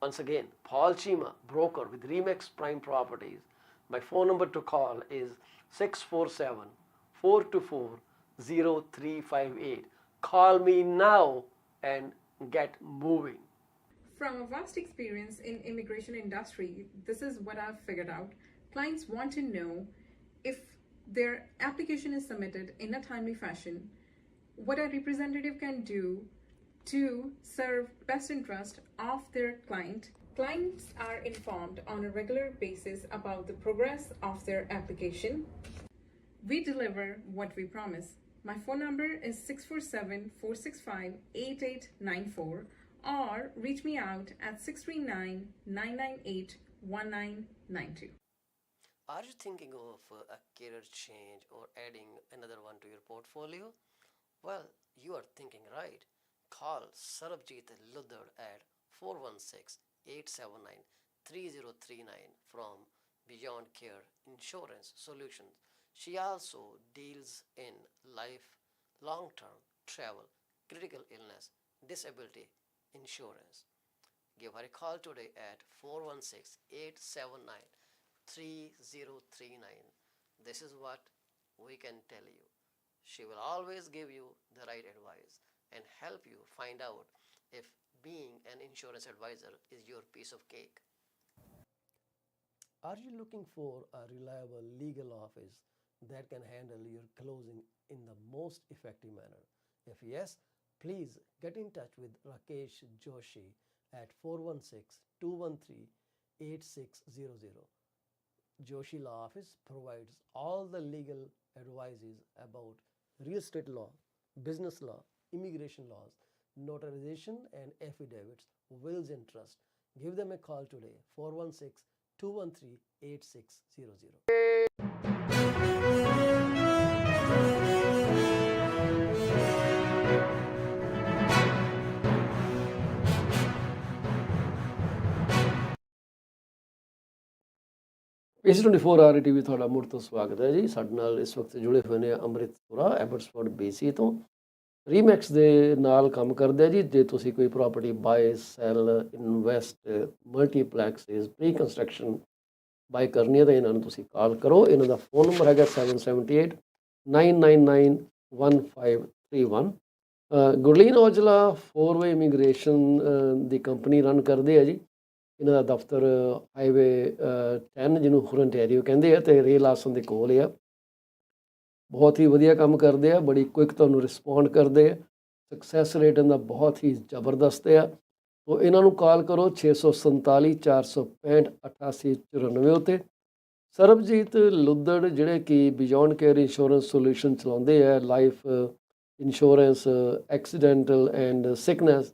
Once again, Paul Chima, broker with Remax Prime Properties. My phone number to call is 647-424-0358. Call me now and get moving. From a vast experience in immigration industry, this is what I've figured out. Clients want to know if their application is submitted in a timely fashion, what a representative can do to serve best interest of their client. Clients are informed on a regular basis about the progress of their application. We deliver what we promise. My phone number is 647-465-8894 or reach me out at 639-998-1992. Are you thinking of a career change or adding another one to your portfolio? Well, you are thinking right. Call Sarabjit Luddar at 416-879-3039 from Beyond Care Insurance Solutions. She also deals in life, long-term, travel, critical illness, disability insurance. Give her a call today at 416-879-3039. This is what we can tell you. She will always give you the right advice and help you find out if being an insurance advisor is your piece of cake. Are you looking for a reliable legal office that can handle your closing in the most effective manner? If yes, please get in touch with Rakesh Joshi at 416-213-8600. Joshi Law Office provides all the legal advices about real estate law, business law, immigration laws, notarization and affidavits, wills and trust. Give them a call today, 416-213-8600. ਇਸ 24 R TV ਤੁਹਾਡਾ ਮੁੜ ਤੋਂ ਸਵਾਗਤ ਹੈ ਜੀ। ਸਾਡੇ ਨਾਲ ਇਸ ਵਕਤ ਜੁੜੇ ਹੋਏ ਨੇ ਅੰਮ੍ਰਿਤਪੁਰਾ ਐਬਟਸਫੋਰਡ BC ਤੋਂ ਰੀਮੈਕਸ ਦੇ ਨਾਲ ਕੰਮ ਕਰਦੇ ਆ ਜੀ। ਜੇ ਤੁਸੀਂ ਕੋਈ property buy sell invest multiplexes pre construction buy ਕਰਨੀ ਹੈ ਤਾਂ ਇਹਨਾਂ ਨੂੰ ਤੁਸੀਂ ਕਾਲ ਕਰੋ। ਇਹਨਾਂ ਦਾ ਫੋਨ ਨੰਬਰ ਹੈਗਾ 778-999-1531। ਗੁਰਲੀਨ ਔਜਲਾ 4-ਵੇ ਇਮੀਗ੍ਰੇਸ਼ਨ ਦੀ ਕੰਪਨੀ ਰਨ ਕਰਦੇ ਆ ਜੀ। ਇਹਨਾਂ ਦਾ ਦਫ਼ਤਰ ਹਾਈਵੇ 10 ਜਿਹਨੂੰ ਓਨਟਾਰੀਓ ਕਹਿੰਦੇ ਆ ਅਤੇ ਰੇਲ ਆਸਨ ਦੇ ਕੋਲ ਆ। ਬਹੁਤ ਹੀ ਵਧੀਆ ਕੰਮ ਕਰਦੇ ਆ, ਬੜੀ ਕੁਇਕ ਤੁਹਾਨੂੰ ਰਿਸਪੌਂਡ ਕਰਦੇ ਆ। ਸਕਸੈਸ ਰੇਟ ਇਹਨਾਂ ਦਾ ਬਹੁਤ ਹੀ ਜ਼ਬਰਦਸਤ ਆ। ਤੋ ਇਹਨਾਂ ਨੂੰ ਕਾਲ ਕਰੋ 647-465-8894 ਉੱਤੇ। ਸਰਬਜੀਤ ਲੁੱਦੜ ਜਿਹੜੇ ਕਿ ਬਿਯੋਂਡ ਕੇਅਰ ਇੰਸ਼ੋਰੈਂਸ ਸੋਲਿਊਸ਼ਨ ਚਲਾਉਂਦੇ ਆ, life insurance, accidental and sickness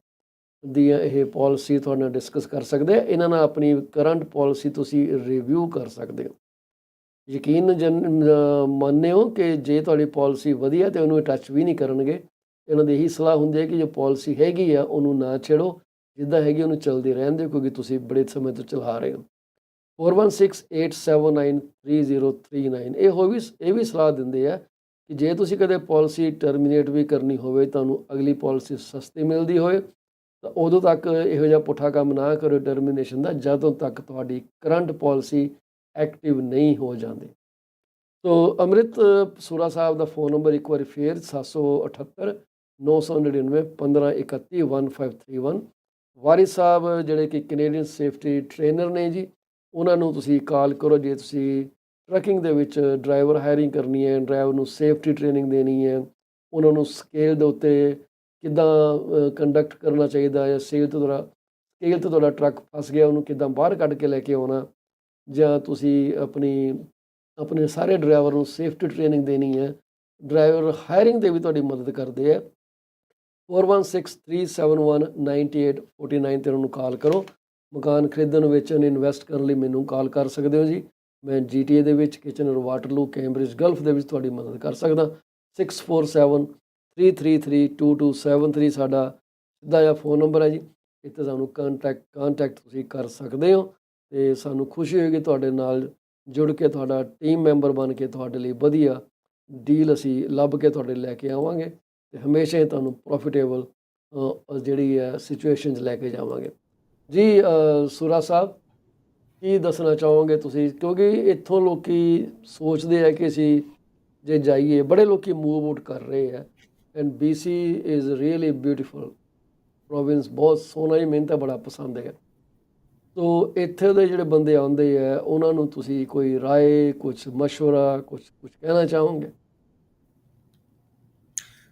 ਦੀਆਂ ਇਹ ਪਾਲਿਸੀ ਤੁਹਾਡੇ ਨਾਲ ਡਿਸਕਸ ਕਰ ਸਕਦੇ ਆ। ਇਹਨਾਂ ਨਾਲ ਆਪਣੀ ਕਰੰਟ ਪਾਲਿਸੀ ਤੁਸੀਂ ਰਿਵਿਊ ਕਰ ਸਕਦੇ ਹੋ। ਯਕੀਨ ਮੰਨਿਓ ਕਿ ਜੇ ਤੁਹਾਡੀ ਪਾਲਿਸੀ ਵਧੀਆ ਤਾਂ ਉਹਨੂੰ ਟੱਚ ਵੀ ਨਹੀਂ ਕਰਨਗੇ। ਇਹਨਾਂ ਦੀ ਇਹੀ ਸਲਾਹ ਹੁੰਦੀ ਹੈ ਕਿ ਜੋ ਪਾਲਿਸੀ ਹੈਗੀ ਆ ਉਹਨੂੰ ਨਾ ਛੇੜੋ, ਜਿੱਦਾਂ ਹੈਗੀ ਉਹਨੂੰ ਚੱਲਦੀ ਰਹਿਣ ਦਿਓ, ਕਿਉਂਕਿ ਤੁਸੀਂ ਬੜੇ ਸਮੇਂ ਤੋਂ ਚਲਾ ਰਹੇ ਹੋ। 4168793039 ਇਹ ਵੀ ਸਲਾਹ ਦਿੰਦੇ ਆ ਕਿ ਜੇ ਤੁਸੀਂ ਕਦੇ ਪਾਲਿਸੀ ਟਰਮੀਨੇਟ ਵੀ ਕਰਨੀ ਹੋਵੇ, ਤੁਹਾਨੂੰ ਅਗਲੀ ਪਾਲਿਸੀ ਸਸਤੀ ਮਿਲਦੀ ਹੋਏ, ਤਾਂ ਉਦੋਂ ਤੱਕ ਇਹੋ ਜਿਹਾ ਪੁੱਠਾ ਕੰਮ ਨਾ ਕਰੋ ਟਰਮੀਨੇਸ਼ਨ ਦਾ, ਜਦੋਂ ਤੱਕ ਤੁਹਾਡੀ ਕਰੰਟ ਪਾਲਿਸੀ ਐਕਟਿਵ ਨਹੀਂ ਹੋ ਜਾਂਦੀ। ਸੋ ਅੰਮ੍ਰਿਤ ਸੂਰਾ ਸਾਹਿਬ ਦਾ ਫ਼ੋਨ ਨੰਬਰ ਇੱਕ ਵਾਰੀ ਫੇਰ 778 999 1531 1531। ਵਾਰਿਸ ਸਾਹਿਬ ਜਿਹੜੇ ਕਿ ਕੈਨੇਡੀਅਨ ਸੇਫਟੀ ਟ੍ਰੇਨਰ ਨੇ ਜੀ, ਉਹਨਾਂ ਨੂੰ ਤੁਸੀਂ ਕਾਲ ਕਰੋ ਜੇ ਤੁਸੀਂ ਟਰੱਕਿੰਗ ਦੇ ਵਿੱਚ ਡਰਾਈਵਰ ਹਾਇਰਿੰਗ ਕਰਨੀ ਹੈ, ਡਰਾਈਵਰ ਨੂੰ ਸੇਫਟੀ ਟ੍ਰੇਨਿੰਗ ਦੇਣੀ ਹੈ, ਉਹਨਾਂ ਨੂੰ ਸਕੇਲ ਦੇ ਉੱਤੇ ਕਿੱਦਾਂ ਕੰਡਕਟ ਕਰਨਾ ਚਾਹੀਦਾ ਹੈ, ਸਕੇਲ ਤੋਂ ਤੁਹਾਡਾ ਟਰੱਕ ਫਸ ਗਿਆ, ਉਹਨੂੰ ਕਿੱਦਾਂ ਬਾਹਰ ਕੱਢ ਕੇ ਲੈ ਕੇ ਆਉਣਾ, ਜਾਂ ਤੁਸੀਂ ਆਪਣੇ ਸਾਰੇ ਡਰਾਈਵਰ ਨੂੰ ਸੇਫਟੀ ਟ੍ਰੇਨਿੰਗ ਦੇਣੀ ਹੈ। ਡਰਾਈਵਰ ਹਾਇਰਿੰਗ ਦੇ ਵੀ ਤੁਹਾਡੀ ਮਦਦ ਕਰਦੇ ਆ। 4163719849 ਤੇ ਉਹਨਾਂ ਨੂੰ ਕਾਲ ਕਰੋ। ਮਕਾਨ ਖਰੀਦਣ, ਵੇਚਣ, ਇਨਵੈਸਟ ਕਰਨ ਲਈ ਮੈਨੂੰ ਕਾਲ ਕਰ ਸਕਦੇ ਹੋ ਜੀ। ਮੈਂ GTA ਦੇ ਵਿੱਚ, ਕਿਚਨਰ, ਵਾਟਰਲੂ, ਕੈਂਬਰਿਜ, ਗਲਫ ਦੇ ਵਿੱਚ ਤੁਹਾਡੀ ਮਦਦ ਕਰ ਸਕਦਾ। 6473332273 ਸਾਡਾ ਸਿੱਧਾ ਜਿਹਾ ਫ਼ੋਨ ਨੰਬਰ ਹੈ ਜੀ। ਇੱਥੇ ਸਾਨੂੰ ਕੰਟੈਕਟ ਤੁਸੀਂ ਕਰ ਸਕਦੇ ਹੋ, ਅਤੇ ਸਾਨੂੰ ਖੁਸ਼ੀ ਹੋਏਗੀ ਤੁਹਾਡੇ ਨਾਲ ਜੁੜ ਕੇ, ਤੁਹਾਡਾ ਟੀਮ ਮੈਂਬਰ ਬਣ ਕੇ ਤੁਹਾਡੇ ਲਈ ਵਧੀਆ ਡੀਲ ਅਸੀਂ ਲੱਭ ਕੇ ਤੁਹਾਡੇ ਲੈ ਕੇ ਆਵਾਂਗੇ, ਅਤੇ ਹਮੇਸ਼ਾ ਹੀ ਤੁਹਾਨੂੰ ਪ੍ਰੋਫਿਟੇਬਲ ਜਿਹੜੀ ਹੈ ਸਿਚੁਏਸ਼ਨ 'ਚ ਲੈ ਕੇ ਜਾਵਾਂਗੇ ਜੀ। ਸੂਰਾ ਸਾਹਿਬ, ਕੀ ਦੱਸਣਾ ਚਾਹੋਗੇ ਤੁਸੀਂ, ਕਿਉਂਕਿ ਇੱਥੋਂ ਲੋਕੀ ਸੋਚਦੇ ਆ ਕਿ ਅਸੀਂ ਜੇ ਜਾਈਏ, ਬੜੇ ਲੋਕੀ ਮੂਵ ਆਊਟ ਕਰ ਰਹੇ ਆ, and BC is really beautiful province, ਬਹੁਤ ਸੋਹਣਾ ਹੀ, ਮੈਨੂੰ ਤਾਂ ਬੜਾ ਪਸੰਦ ਹੈ। ਤੋ ਇੱਥੇ ਦੇ ਜਿਹੜੇ ਬੰਦੇ ਆਉਂਦੇ ਆ, ਉਹਨਾਂ ਨੂੰ ਤੁਸੀਂ ਕੋਈ ਰਾਏ, ਕੁਛ ਮਸ਼ਵਰਾ, ਕੁਛ ਕਹਿਣਾ ਚਾਹੋਗੇ?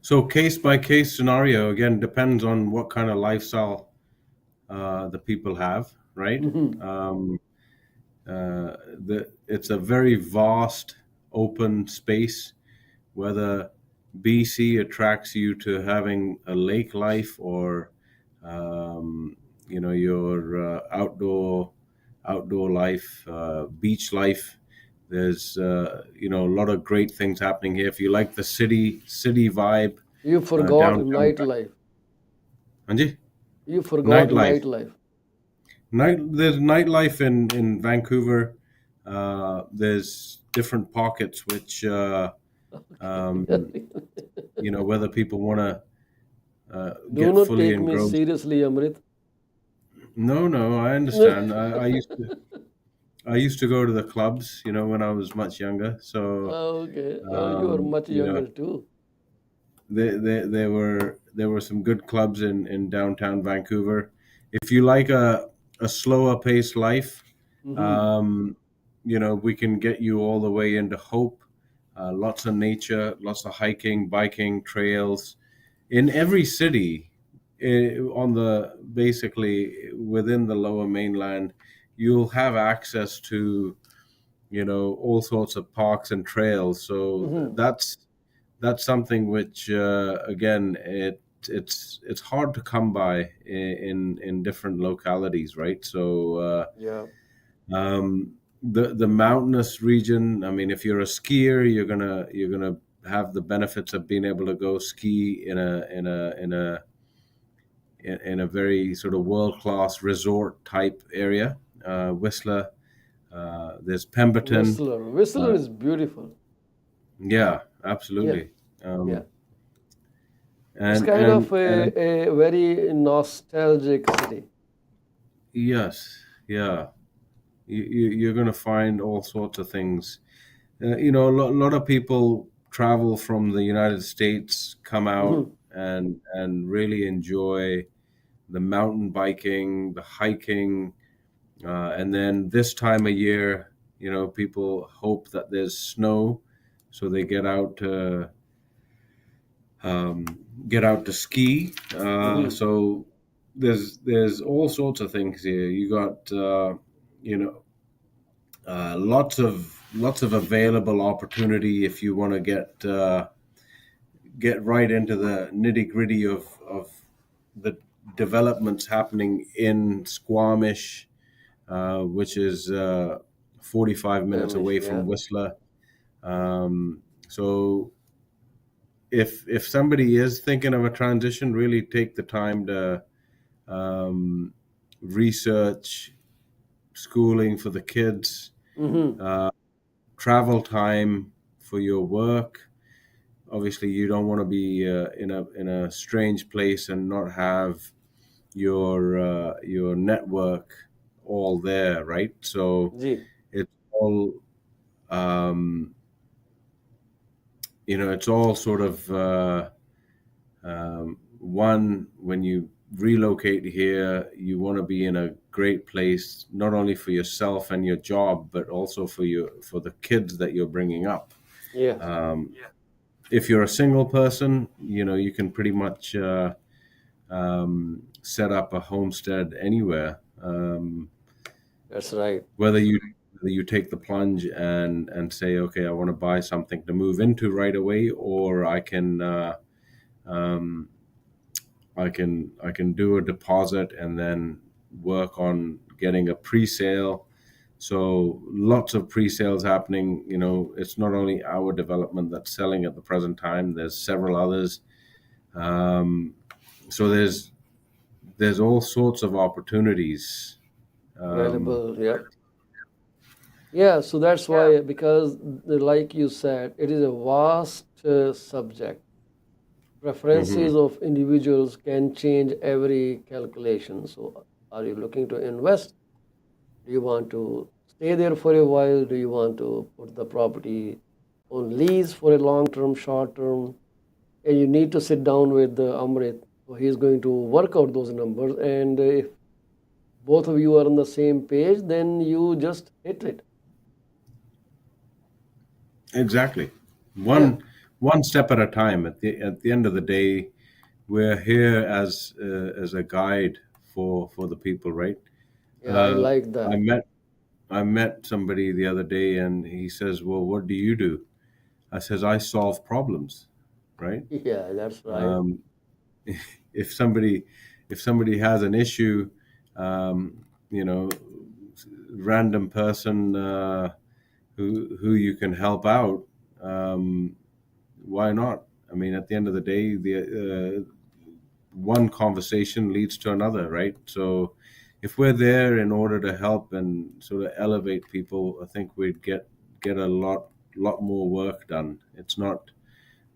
So case by case scenario, again, depends on what kind of lifestyle the people have, right? It's a very vast, open space. Whether BC attracts you to having a lake life or your outdoor life, beach life. There's a lot of great things happening here. If you like the city vibe, You forgot downtown. nightlife. Anji? You forgot Nightlife. nightlife. There's nightlife in Vancouver. There's different pockets which whether people want to Do get not fully take me engrossed. seriously, Amrit. No, I understand. I used to go to the clubs, when I was much younger. So Okay, you are much younger too. There were some good clubs in downtown Vancouver. If you like a slower paced life, we can get you all the way into Hope. Lots of nature, lots of hiking, biking, trails in every city. Basically within the lower mainland, you'll have access to all sorts of parks and trails. So that's something which again, it's hard to come by in different localities, right? So the mountainous region, I mean, if you're a skier, you're gonna have the benefits of being able to go ski in a very sort of world-class resort type area. Whistler, there's Pemberton. Whistler is beautiful. Yeah, absolutely. Yeah. It's kind of a very nostalgic city. Yes, yeah. You're going to find all sorts of things. A lot of people travel from the United States, come out and really enjoy the mountain biking, the hiking, and then this time of year, people hope that there's snow, so they get out to ski. So there's all sorts of things here. You got lots of available opportunity if you want to get right into the nitty-gritty of the developments happening in Squamish, which is 45 minutes away from Whistler. So if somebody is thinking of a transition, really take the time to research schooling for the kids, Mm-hmm. travel time for your work. Obviously, you don't want to be in a strange place and not have your network all there, right? So Ji. it's all it's all sort of one, when you relocate here, you want to be in a great place, not only for yourself and your job, but also for the kids that you're bringing up. Yes, Um, if you're a single person, you can pretty much set up a homestead anywhere. that's right. Whether you take the plunge and say, okay, I want to buy something to move into right away, or um, I can do a deposit and then work on getting a pre-sale. So lots of pre-sales happening. It's not only our development that's selling at the present time. There's several others. Um, so there's all sorts of opportunities. Um, Available. Yep. Yeah, so that's why, because like you said, it is a vast subject. Preferences mhm. of individuals can change every calculation. So, are you looking to invest? Do you want to stay there for a while? Do you want to put the property on lease for a long term, short term? And you need to sit down with Amrit. So, he's going to work out those numbers. And if both of you are on the same page, then you just hit it. Exactly. Yeah. One step at a time. At the end of the day, we're here as a guide for the people, right? Yeah, I Uh, like I that. met I met somebody the other day, and he says, "Well, what do you do?" I says, "I solve problems." Right? Yeah, that's right. Um, if somebody if somebody has an issue, um, you know, random person who you can help out, why not? I mean, at the end of the day, the one conversation leads to another, right? So if we're there in order to help and sort of elevate people, I think we'd get a lot more work done. It's not,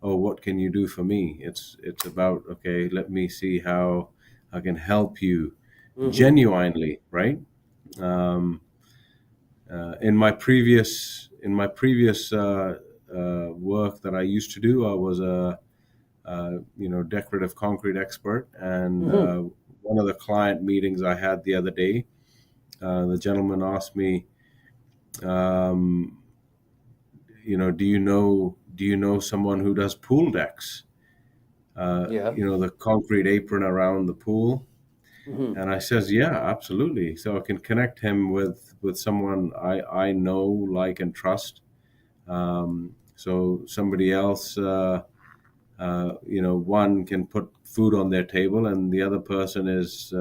oh, what can you do for me? It's about, okay, let me see how I can help you Mm-hmm. genuinely, right? Um, in my previous work that I used to do, I was a decorative concrete expert. And Mm-hmm. one of the client meetings I had the other day, the gentleman asked me, um, do you know someone who does pool decks? Yeah. The concrete apron around the pool. Mm-hmm. And I says, yeah, absolutely. So I can connect him with someone I know, like, and trust. So somebody else, one can put food on their table, and the other person is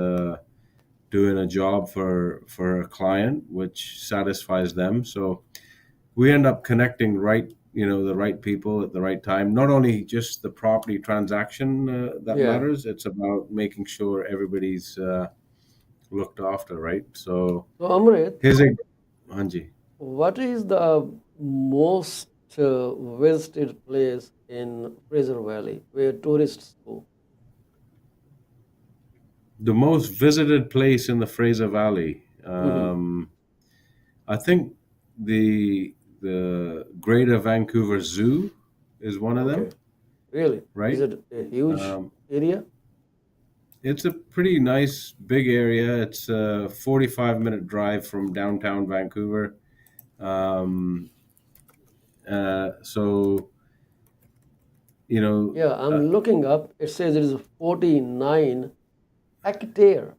doing a job for a client, which satisfies them. So we end up connecting the right people at the right time. Not only just the property transaction that Yeah. matters, it's about making sure everybody's looked after, right? So So, Amrit, here's a Hanji. what is the most visited place in Fraser Valley where tourists go? The most visited place in the Fraser Valley. Mm-hmm. I think the Greater Vancouver Zoo is one of them, Okay. Really? Is right? it a huge Um, area? it's a pretty nice big area. It's a 45-minute drive from downtown Vancouver. Um, so you know, Yeah, I'm looking up. It says it is 49 hectare.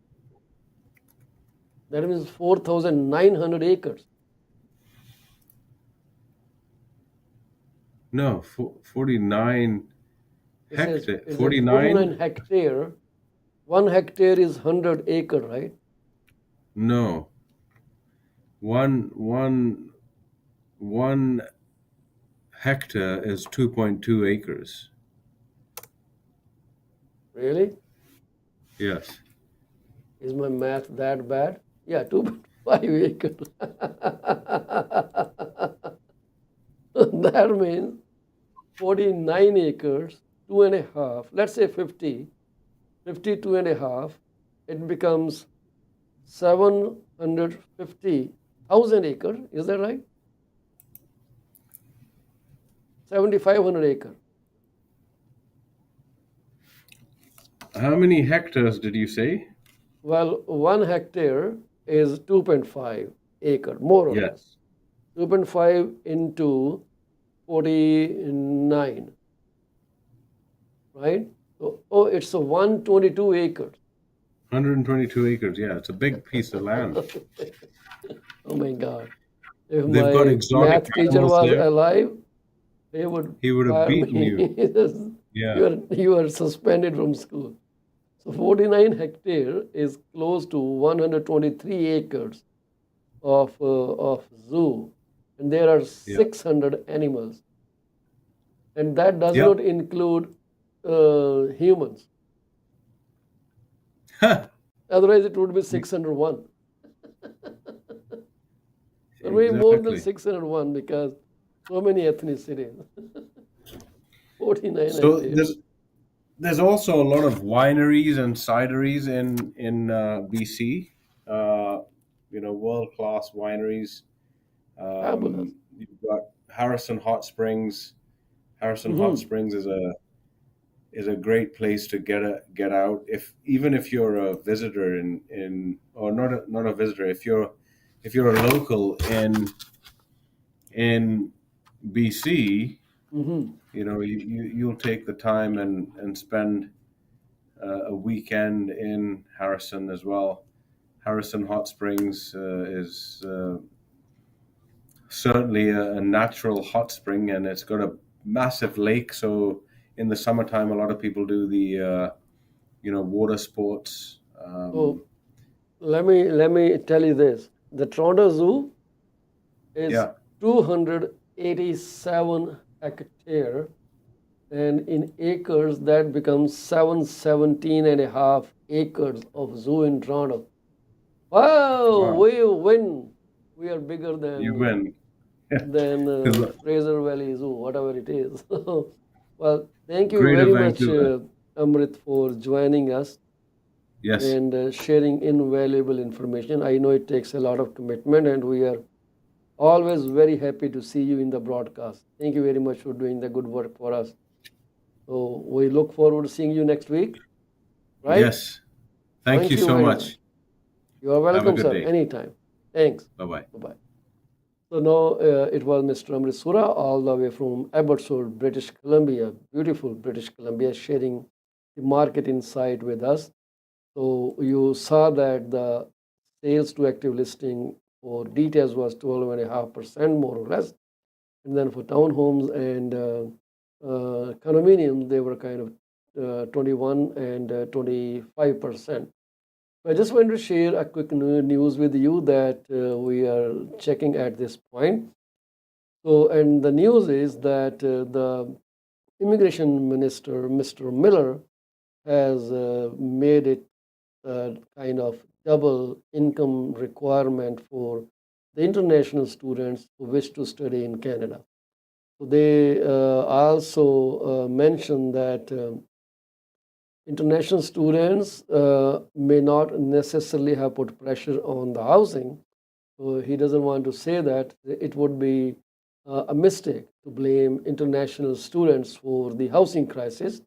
That means 4,900 acres. no, 49 It says hectare, it's a 49. 49 hectare. 1 hectare is 100 acre, right? No, one hectare is 2.2 acres. Really? Yes. Is my math that bad? Yeah, two. 5 acres. That means 49 acres, 2.5, let's say 50, 52 and a half, it becomes 750,000 acres. Is that right? 7,500 acres. How many hectares did you say? Well, 1 hectare is 2.5 acre, more or less. Yes. 2.5 into 49, right? So, oh, it's a 122 acres. 122 acres. Yeah, it's a big piece of land. Oh my God. If They've got my exotic math teacher animals was there. alive, he would He would have fire beaten you. me. Yeah. You are suspended from school. So 49 hectare is close to 123 acres of zoo, and there are Yeah. 600 animals, and that does Yep. not include humans. Otherwise, it would be 601. Or maybe more than Exactly. 601 because so many ethnicities. 49 So hectares. there's also a lot of wineries and cideries in BC. World class wineries. Fabulous. You've got Harrison Hot Springs. Harrison Hot Mhm. Springs is a great place to get out. If you're a visitor in or not a visitor, if you're a local in BC, Mhm. you'll take the time and spend a weekend in Harrison as well. Harrison Hot Springs is certainly a natural hot spring, and it's got a massive lake. So in the summertime, a lot of people do the water sports. So let me tell you this: the Toronto Zoo is Yeah, 287 hectare, and in acres that becomes 717 and a half acres of zoo in Toronto. Wow, wow, we win. We are bigger you than win. than Fraser Valley Zoo, whatever it is. Well, thank you Greater very much, Vancouver. Amrit, for joining us Yes, and sharing invaluable information. I know it takes a lot of commitment, and we are always very happy to see you in the broadcast. Thank you very much for doing the good work for us. So we look forward to seeing you next week, right? yes. Thank Thank you you so very much. much. You are Have a welcome, good sir. day. Anytime. Thanks. Bye bye. Bye bye. So now it was Mr. Amrit Sura, all the way from Abbotsford, British Columbia, beautiful British Columbia, sharing the market insight with us. So you saw that the sales to active listing for details was 12.5%, more or less. And then for townhomes and condominiums, they were kind of 21 and 25%. I just want to share a quick news with you that we are checking at this point. So, and the news is that the immigration minister, Mr. Miller, has made it kind of double income requirement for the international students who wish to study in Canada. So they also mentioned that international students may not necessarily have put pressure on the housing. So he doesn't want to say that it would be a mistake to blame international students for the housing crisis,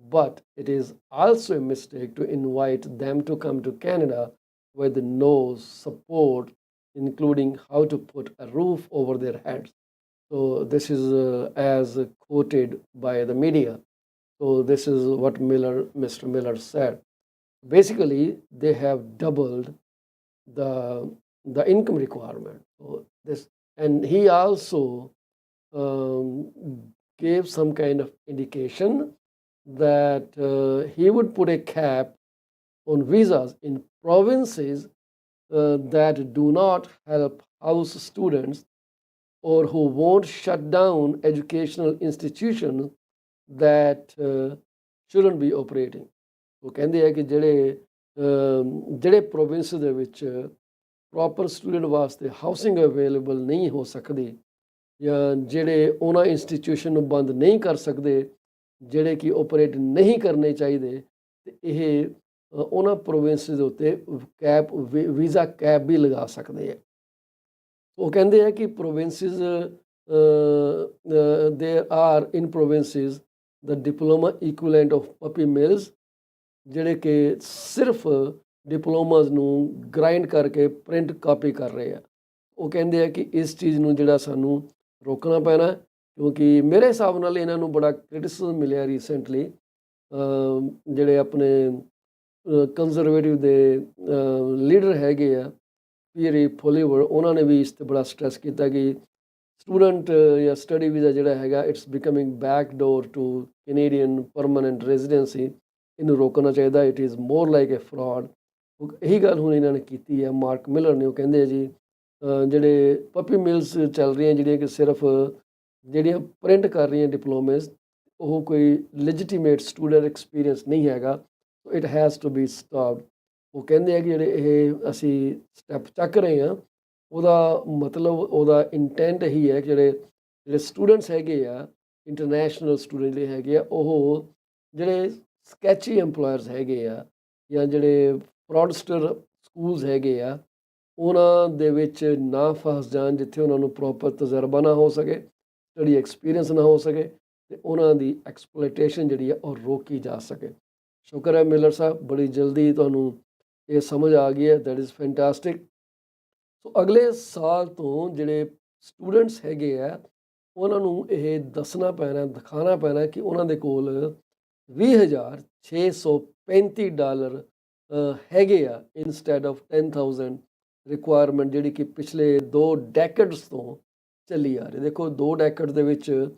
but it is also a mistake to invite them to come to Canada with no support, including how to put a roof over their heads. So this is as quoted by the media. So this is what Mr. Miller said. Basically, they have doubled the income requirement. So this, and he also gave some kind of indication that he would put a cap on visas in provinces that do not help house students or who won't shut down educational institutions that shouldn't be operating. ਉਹ ਕਹਿੰਦੇ ਆ ਕਿ ਜਿਹੜੇ province ਦੇ ਵਿੱਚ proper student ਵਾਸਤੇ housing available ਨਹੀਂ ਹੋ ਸਕਦੀ, ਜਾਂ ਜਿਹੜੇ ਉਹਨਾਂ ਇੰਸਟੀਟਿਊਸ਼ਨ ਨੂੰ ਬੰਦ ਨਹੀਂ ਕਰ ਸਕਦੇ ਜਿਹੜੇ ਕਿ ਓਪਰੇਟ ਨਹੀਂ ਕਰਨੇ ਚਾਹੀਦੇ, ਤੇ ਇਹ ਉਹਨਾਂ ਪ੍ਰੋਵਿੰਸਿਸ ਦੇ ਉੱਤੇ ਕੈਪ ਵੀਜ਼ਾ ਕੈਪ ਵੀ ਲਗਾ ਸਕਦੇ ਆ। ਉਹ ਕਹਿੰਦੇ ਆ ਕਿ provinces there are in provinces the diploma equivalent of puppy mills, ਜਿਹੜੇ ਕਿ ਸਿਰਫ ਡਿਪਲੋਮਾਸ ਨੂੰ ਗ੍ਰਾਈਂਡ ਕਰਕੇ ਪ੍ਰਿੰਟ ਕਾਪੀ ਕਰ ਰਹੇ ਆ। ਉਹ ਕਹਿੰਦੇ ਆ ਕਿ ਇਸ ਚੀਜ਼ ਨੂੰ ਜਿਹੜਾ ਸਾਨੂੰ ਰੋਕਣਾ ਪੈਣਾ, ਕਿਉਂਕਿ ਮੇਰੇ ਹਿਸਾਬ ਨਾਲ ਇਹਨਾਂ ਨੂੰ ਬੜਾ ਕ੍ਰਿਟਿਸਿਜ਼ਮ ਮਿਲਿਆ ਰੀਸੈਂਟਲੀ, ਜਿਹੜੇ ਆਪਣੇ ਕੰਜ਼ਰਵੇਟਿਵ ਦੇ ਲੀਡਰ ਹੈਗੇ ਆ ਪੀਰੀ ਫੋਲੀਵਰ, ਉਹਨਾਂ ਨੇ ਵੀ ਇਸ 'ਤੇ ਬੜਾ ਸਟ੍ਰੈਸ ਕੀਤਾ ਕਿ ਸਟੂਡੈਂਟ ਜਾਂ ਸਟੱਡੀ ਵੀਜ਼ਾ ਜਿਹੜਾ ਹੈਗਾ it's becoming back door to Canadian permanent residency, ਇਹਨੂੰ ਰੋਕਣਾ ਚਾਹੀਦਾ, it is more like a fraud. ਇਹੀ ਗੱਲ ਹੁਣ ਇਹਨਾਂ ਨੇ ਕੀਤੀ ਹੈ, ਮਾਰਕ ਮਿਲਰ ਨੇ। ਉਹ ਕਹਿੰਦੇ ਜੀ ਜਿਹੜੇ ਪਪੀ ਮਿਲਸ ਚੱਲ ਰਹੀਆਂ, ਜਿਹੜੀਆਂ ਕਿ ਸਿਰਫ ਜਿਹੜੀਆਂ ਪ੍ਰਿੰਟ ਕਰ ਰਹੀਆਂ ਡਿਪਲੋਮੇਸ, ਉਹ ਕੋਈ ਲੈਜੀਟੀਮੇਟ ਸਟੂਡੈਂਟ ਐਕਸਪੀਰੀਅੰਸ ਨਹੀਂ ਹੈਗਾ, it has to be stopped. ਉਹ ਕਹਿੰਦੇ ਆ ਕਿ ਜਿਹੜੇ ਇਹ ਅਸੀਂ ਸਟੈਪ ਚੱਕ ਰਹੇ ਹਾਂ, ਉਹਦਾ ਮਤਲਬ, ਉਹਦਾ ਇੰਟੈਂਟ ਇਹੀ ਹੈ ਕਿ ਜਿਹੜੇ ਸਟੂਡੈਂਟਸ ਹੈਗੇ ਆ, ਇੰਟਰਨੈਸ਼ਨਲ ਸਟੂਡੈਂਟ ਜਿਹੜੇ ਹੈਗੇ ਆ, ਉਹ ਜਿਹੜੇ ਸਕੈਚੀ ਐਮਪਲੋਇਰਸ ਹੈਗੇ ਆ, ਜਾਂ ਜਿਹੜੇ ਫਰਾਡਸਟਰ ਸਕੂਲਸ ਹੈਗੇ ਆ, ਉਹਨਾਂ ਦੇ ਵਿੱਚ ਨਾ ਫਸ ਜਾਣ, ਜਿੱਥੇ ਉਹਨਾਂ ਨੂੰ ਪ੍ਰੋਪਰ ਤਜਰਬਾ ਨਾ ਹੋ ਸਕੇ, ਸਟੱਡੀ ਐਕਸਪੀਰੀਅੰਸ ਨਾ ਹੋ ਸਕੇ, ਅਤੇ ਉਹਨਾਂ ਦੀ ਐਕਸਪਲੋਇਟੇਸ਼ਨ ਜਿਹੜੀ ਆ ਉਹ ਰੋਕੀ ਜਾ ਸਕੇ। ਸ਼ੁਕਰ ਹੈ ਮਿਲਰ ਸਾਹਿਬ, ਬੜੀ ਜਲਦੀ ਤੁਹਾਨੂੰ ਇਹ ਸਮਝ ਆ ਗਈ ਹੈ, ਦੈਟ ਇਜ਼ ਫੈਂਟਾਸਟਿਕ। ਸੋ ਅਗਲੇ ਸਾਲ ਤੋਂ ਜਿਹੜੇ ਸਟੂਡੈਂਟਸ ਹੈਗੇ ਆ, ਉਹਨਾਂ ਨੂੰ ਇਹ ਦੱਸਣਾ ਪੈਣਾ, ਦਿਖਾਉਣਾ ਪੈਣਾ ਕਿ ਉਹਨਾਂ ਦੇ ਕੋਲ $20,635 ਹੈਗੇ ਆ, ਇਨਸਟੈਡ ਆਫ 10,000 ਰਿਕੁਆਇਰਮੈਂਟ, ਜਿਹੜੀ ਕਿ ਪਿਛਲੇ 2 ਡੈਕੇਡਸ ਤੋਂ ਚੱਲੀ ਆ ਰਹੀ। ਦੇਖੋ 2 ਡੈਕੇਡ ਦੇ ਵਿੱਚ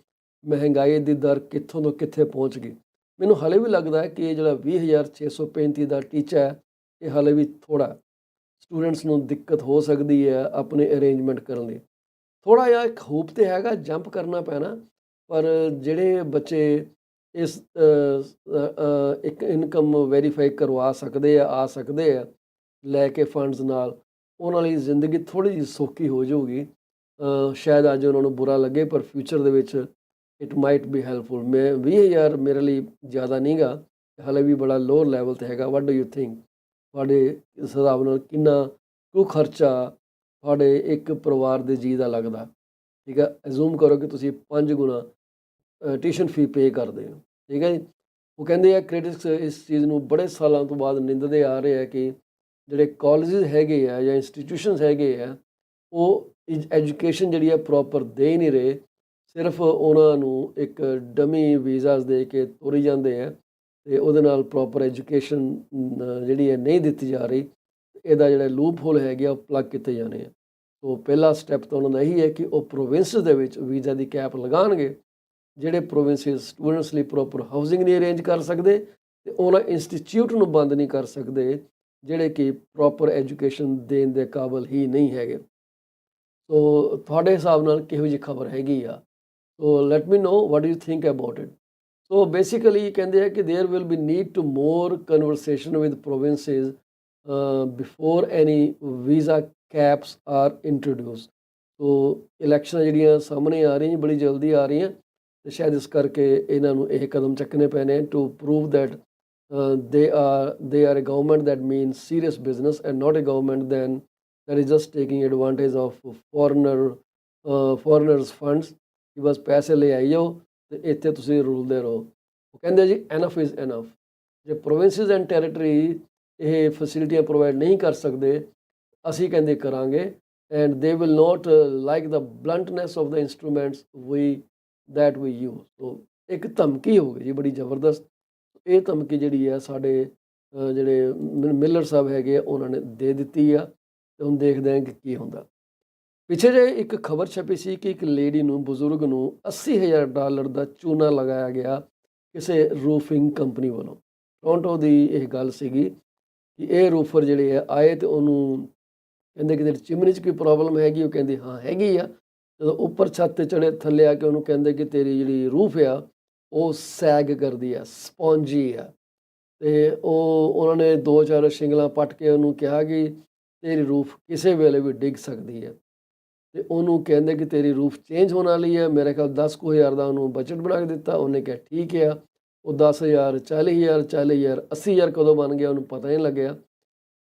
ਮਹਿੰਗਾਈ ਦੀ ਦਰ ਕਿੱਥੋਂ ਤੋਂ ਕਿੱਥੇ ਪਹੁੰਚ ਗਈ। ਮੈਨੂੰ ਹਾਲੇ ਵੀ ਲੱਗਦਾ ਹੈ ਕਿ ਇਹ ਜਿਹੜਾ 20,635 ਦਾ ਟੀਚਾ ਹੈ, ਇਹ ਹਾਲੇ ਵੀ ਥੋੜ੍ਹਾ, ਸਟੂਡੈਂਟਸ ਨੂੰ ਦਿੱਕਤ ਹੋ ਸਕਦੀ ਹੈ ਆਪਣੇ ਅਰੇਂਜਮੈਂਟ ਕਰਨ ਲਈ। ਥੋੜ੍ਹਾ ਜਿਹਾ ਇੱਕ ਹੋਪ ਤੇ ਹੈਗਾ, ਜੰਪ ਕਰਨਾ ਪੈਣਾ, ਪਰ ਜਿਹੜੇ ਬੱਚੇ ਇਸ ਇੱਕ ਇਨਕਮ ਵੈਰੀਫਾਈ ਕਰਵਾ ਸਕਦੇ ਆ ਸਕਦੇ ਆ ਲੈ ਕੇ ਫੰਡਸ ਨਾਲ, ਉਹਨਾਂ ਲਈ ਜ਼ਿੰਦਗੀ ਥੋੜ੍ਹੀ ਜਿਹੀ ਸੌਖੀ ਹੋ ਜਾਊਗੀ। ਸ਼ਾਇਦ ਅੱਜ ਉਹਨਾਂ ਨੂੰ ਬੁਰਾ ਲੱਗੇ, ਪਰ ਫਿਊਚਰ ਦੇ ਵਿੱਚ ਇਟ ਮਾਈਟ ਬੀ ਹੈਲਪਫੁਲ। 20,000 ਮੇਰੇ ਲਈ ਜ਼ਿਆਦਾ ਨਹੀਂ ਗਾ, ਹਾਲੇ ਵੀ ਬੜਾ ਲੋਅਰ ਲੈਵਲ 'ਤੇ ਹੈਗਾ। ਵਾਟ ਡੂ ਯੂ ਥਿੰਕ, ਤੁਹਾਡੇ ਇਸ ਹਿਸਾਬ ਨਾਲ ਕਿੰਨਾ ਕੁ ਖਰਚਾ ਤੁਹਾਡੇ ਇੱਕ ਪਰਿਵਾਰ ਦੇ ਜੀਅ ਦਾ ਲੱਗਦਾ? ਠੀਕ ਹੈ, ਐਜ਼ੂਮ ਕਰੋ ਕਿ ਤੁਸੀਂ 5 ਗੁਣਾ ਟਿਊਸ਼ਨ ਫੀ ਪੇ ਕਰਦੇ ਹੋ, ਠੀਕ ਹੈ ਜੀ। ਉਹ ਕਹਿੰਦੇ ਆ ਕ੍ਰਿਟਿਕਸ ਇਸ ਚੀਜ਼ ਨੂੰ ਬੜੇ ਸਾਲਾਂ ਤੋਂ ਬਾਅਦ ਨਿੰਦਦੇ ਆ ਰਹੇ ਆ ਕਿ ਜਿਹੜੇ ਕਾਲਜਿਸ ਹੈਗੇ ਆ ਜਾਂ ਇੰਸਟੀਟਿਊਸ਼ਨਸ ਹੈਗੇ ਆ, ਉਹ ਐਜੂਕੇਸ਼ਨ ਜਿਹੜੀ ਆ ਪ੍ਰੋਪਰ ਦੇ ਨਹੀਂ ਰਹੇ, ਸਿਰਫ ਉਹਨਾਂ ਨੂੰ ਇੱਕ ਡਮੀ ਵੀਜ਼ਾਸ ਦੇ ਕੇ ਤੋਰੀ ਜਾਂਦੇ ਆ, ਅਤੇ ਉਹਦੇ ਨਾਲ ਪ੍ਰੋਪਰ ਐਜੂਕੇਸ਼ਨ ਜਿਹੜੀ ਹੈ ਨਹੀਂ ਦਿੱਤੀ ਜਾ ਰਹੀ। ਇਹਦਾ ਜਿਹੜਾ ਲੂਪ ਹੋਲ ਹੈਗੇ ਆ, ਉਹ ਪਲੱਗ ਕੀਤੇ ਜਾਣੇ ਆ। ਸੋ ਪਹਿਲਾ ਸਟੈਪ ਤਾਂ ਉਹਨਾਂ ਦਾ ਇਹੀ ਹੈ ਕਿ ਉਹ ਪ੍ਰੋਵਿੰਸਿਸ ਦੇ ਵਿੱਚ ਵੀਜ਼ਾ ਦੀ ਕੈਪ ਲਗਾਉਣਗੇ। ਜਿਹੜੇ ਪ੍ਰੋਵਿੰਸਿਸ ਸਟੂਡੈਂਟਸ ਲਈ ਪ੍ਰੋਪਰ ਹਾਊਸਿੰਗ ਨਹੀਂ ਅਰੇਂਜ ਕਰ ਸਕਦੇ, ਅਤੇ ਉਹਨਾਂ ਇੰਸਟੀਚਿਊਟ ਨੂੰ ਬੰਦ ਨਹੀਂ ਕਰ ਸਕਦੇ ਜਿਹੜੇ ਕਿ ਪ੍ਰੋਪਰ ਐਜੂਕੇਸ਼ਨ ਦੇਣ ਦੇ ਕਾਬਲ ਹੀ ਨਹੀਂ ਹੈਗੇ। ਸੋ ਤੁਹਾਡੇ ਹਿਸਾਬ ਨਾਲ ਕਿਹੋ ਜਿਹੀ ਖਬਰ ਹੈਗੀ ਆ? So let me know what you think about it. So basically ਕਹਿੰਦੇ ਆ ਕਿ there will be need to more conversation with provinces before any visa caps are introduce. So ਇਲੈਕਸ਼ਨਾਂ ਜਿਹੜੀਆਂ ਸਾਹਮਣੇ ਆ ਰਹੀਆਂ, ਬੜੀ ਜਲਦੀ ਆ ਰਹੀਆਂ, ਅਤੇ ਸ਼ਾਇਦ ਇਸ ਕਰਕੇ ਇਹਨਾਂ ਨੂੰ ਇਹ ਕਦਮ ਚੱਕਣੇ ਪੈਣੇ to prove that they are a government that means serious business and not a government then that is just taking advantage of foreigners funds ਕਿ ਬਸ ਪੈਸੇ ਲੈ ਆਈ ਜਾਓ ਅਤੇ ਇੱਥੇ ਤੁਸੀਂ ਰੁਲਦੇ ਰਹੋ। ਉਹ ਕਹਿੰਦੇ ਜੀ ਐਨਫ ਇਜ਼ ਐਨਫ। ਜੇ ਪ੍ਰੋਵਿੰਸਿਸ ਐਂਡ ਟੈਰੀਟਰੀ ਇਹ ਫੈਸਿਲਿਟੀਆਂ ਪ੍ਰੋਵਾਈਡ ਨਹੀਂ ਕਰ ਸਕਦੇ, ਅਸੀਂ ਕਹਿੰਦੇ ਕਰਾਂਗੇ, and they will not like the bluntness of the instruments that we use। So ਇੱਕ ਧਮਕੀ ਹੋ ਗਈ ਜੀ ਬੜੀ ਜ਼ਬਰਦਸਤ। ਇਹ ਧਮਕੀ ਜਿਹੜੀ ਆ ਸਾਡੇ ਜਿਹੜੇ ਮਿਲਰ ਸਾਹਿਬ ਹੈਗੇ ਆ, ਉਹਨਾਂ ਨੇ ਦੇ ਦਿੱਤੀ ਆ, ਅਤੇ ਹੁਣ ਦੇਖਦੇ ਹਾਂ ਕਿ ਕੀ ਹੁੰਦਾ। ਪਿੱਛੇ ਜੇ ਇੱਕ ਖਬਰ ਛਪੀ ਸੀ ਕਿ ਇੱਕ ਲੇਡੀ ਨੂੰ, ਬਜ਼ੁਰਗ ਨੂੰ $80,000 ਦਾ ਚੂਨਾ ਲਗਾਇਆ ਗਿਆ ਕਿਸੇ ਰੂਫਿੰਗ ਕੰਪਨੀ ਵੱਲੋਂ। ਟੋਰਾਂਟੋ ਦੀ ਇਹ ਗੱਲ ਸੀਗੀ ਕਿ ਇਹ ਰੂਫਰ ਜਿਹੜੇ ਆ ਆਏ, ਅਤੇ ਉਹਨੂੰ ਕਹਿੰਦੇ ਕਿ ਤੇਰੀ ਚਿਮਨੀ 'ਚ ਕੋਈ ਪ੍ਰੋਬਲਮ ਹੈਗੀ? ਉਹ ਕਹਿੰਦੀ ਹਾਂ ਹੈਗੀ ਆ। ਜਦੋਂ ਉੱਪਰ ਛੱਤ 'ਤੇ ਚੜੇ, ਥੱਲੇ ਆ ਕੇ ਉਹਨੂੰ ਕਹਿੰਦੇ ਕਿ ਤੇਰੀ ਜਿਹੜੀ ਰੂਫ ਆ ਉਹ ਸੈਗ ਕਰਦੀ ਆ, ਸਪੌਂਜੀ ਆ। ਅਤੇ ਉਹਨਾਂ ਨੇ 2-4 ਸ਼ਿੰਗਲਾਂ ਪੱਟ ਕੇ ਉਹਨੂੰ ਕਿਹਾ ਕਿ ਤੇਰੀ ਰੂਫ ਕਿਸੇ ਵੇਲੇ ਵੀ ਡਿੱਗ ਸਕਦੀ ਹੈ। ਤੇ ਉਹਨੂੰ ਕਹਿੰਦੇ ਕਿ ਤੇਰੀ ਰੂਫ ਚੇਂਜ ਹੋਣ ਵਾਲੀ ਹੈ। ਮੇਰੇ ਖਿਆਲ 10 ਕੁ ਹਜ਼ਾਰ ਦਾ ਉਹਨੂੰ ਬਜਟ ਬਣਾ ਕੇ ਦਿੱਤਾ। ਉਹਨੇ ਕਿਹਾ ਠੀਕ ਆ। ਉਹ 10,000 40,000 40,000 80,000 ਕਦੋਂ ਬਣ ਗਿਆ ਉਹਨੂੰ ਪਤਾ ਹੀ ਨਹੀਂ ਲੱਗਿਆ।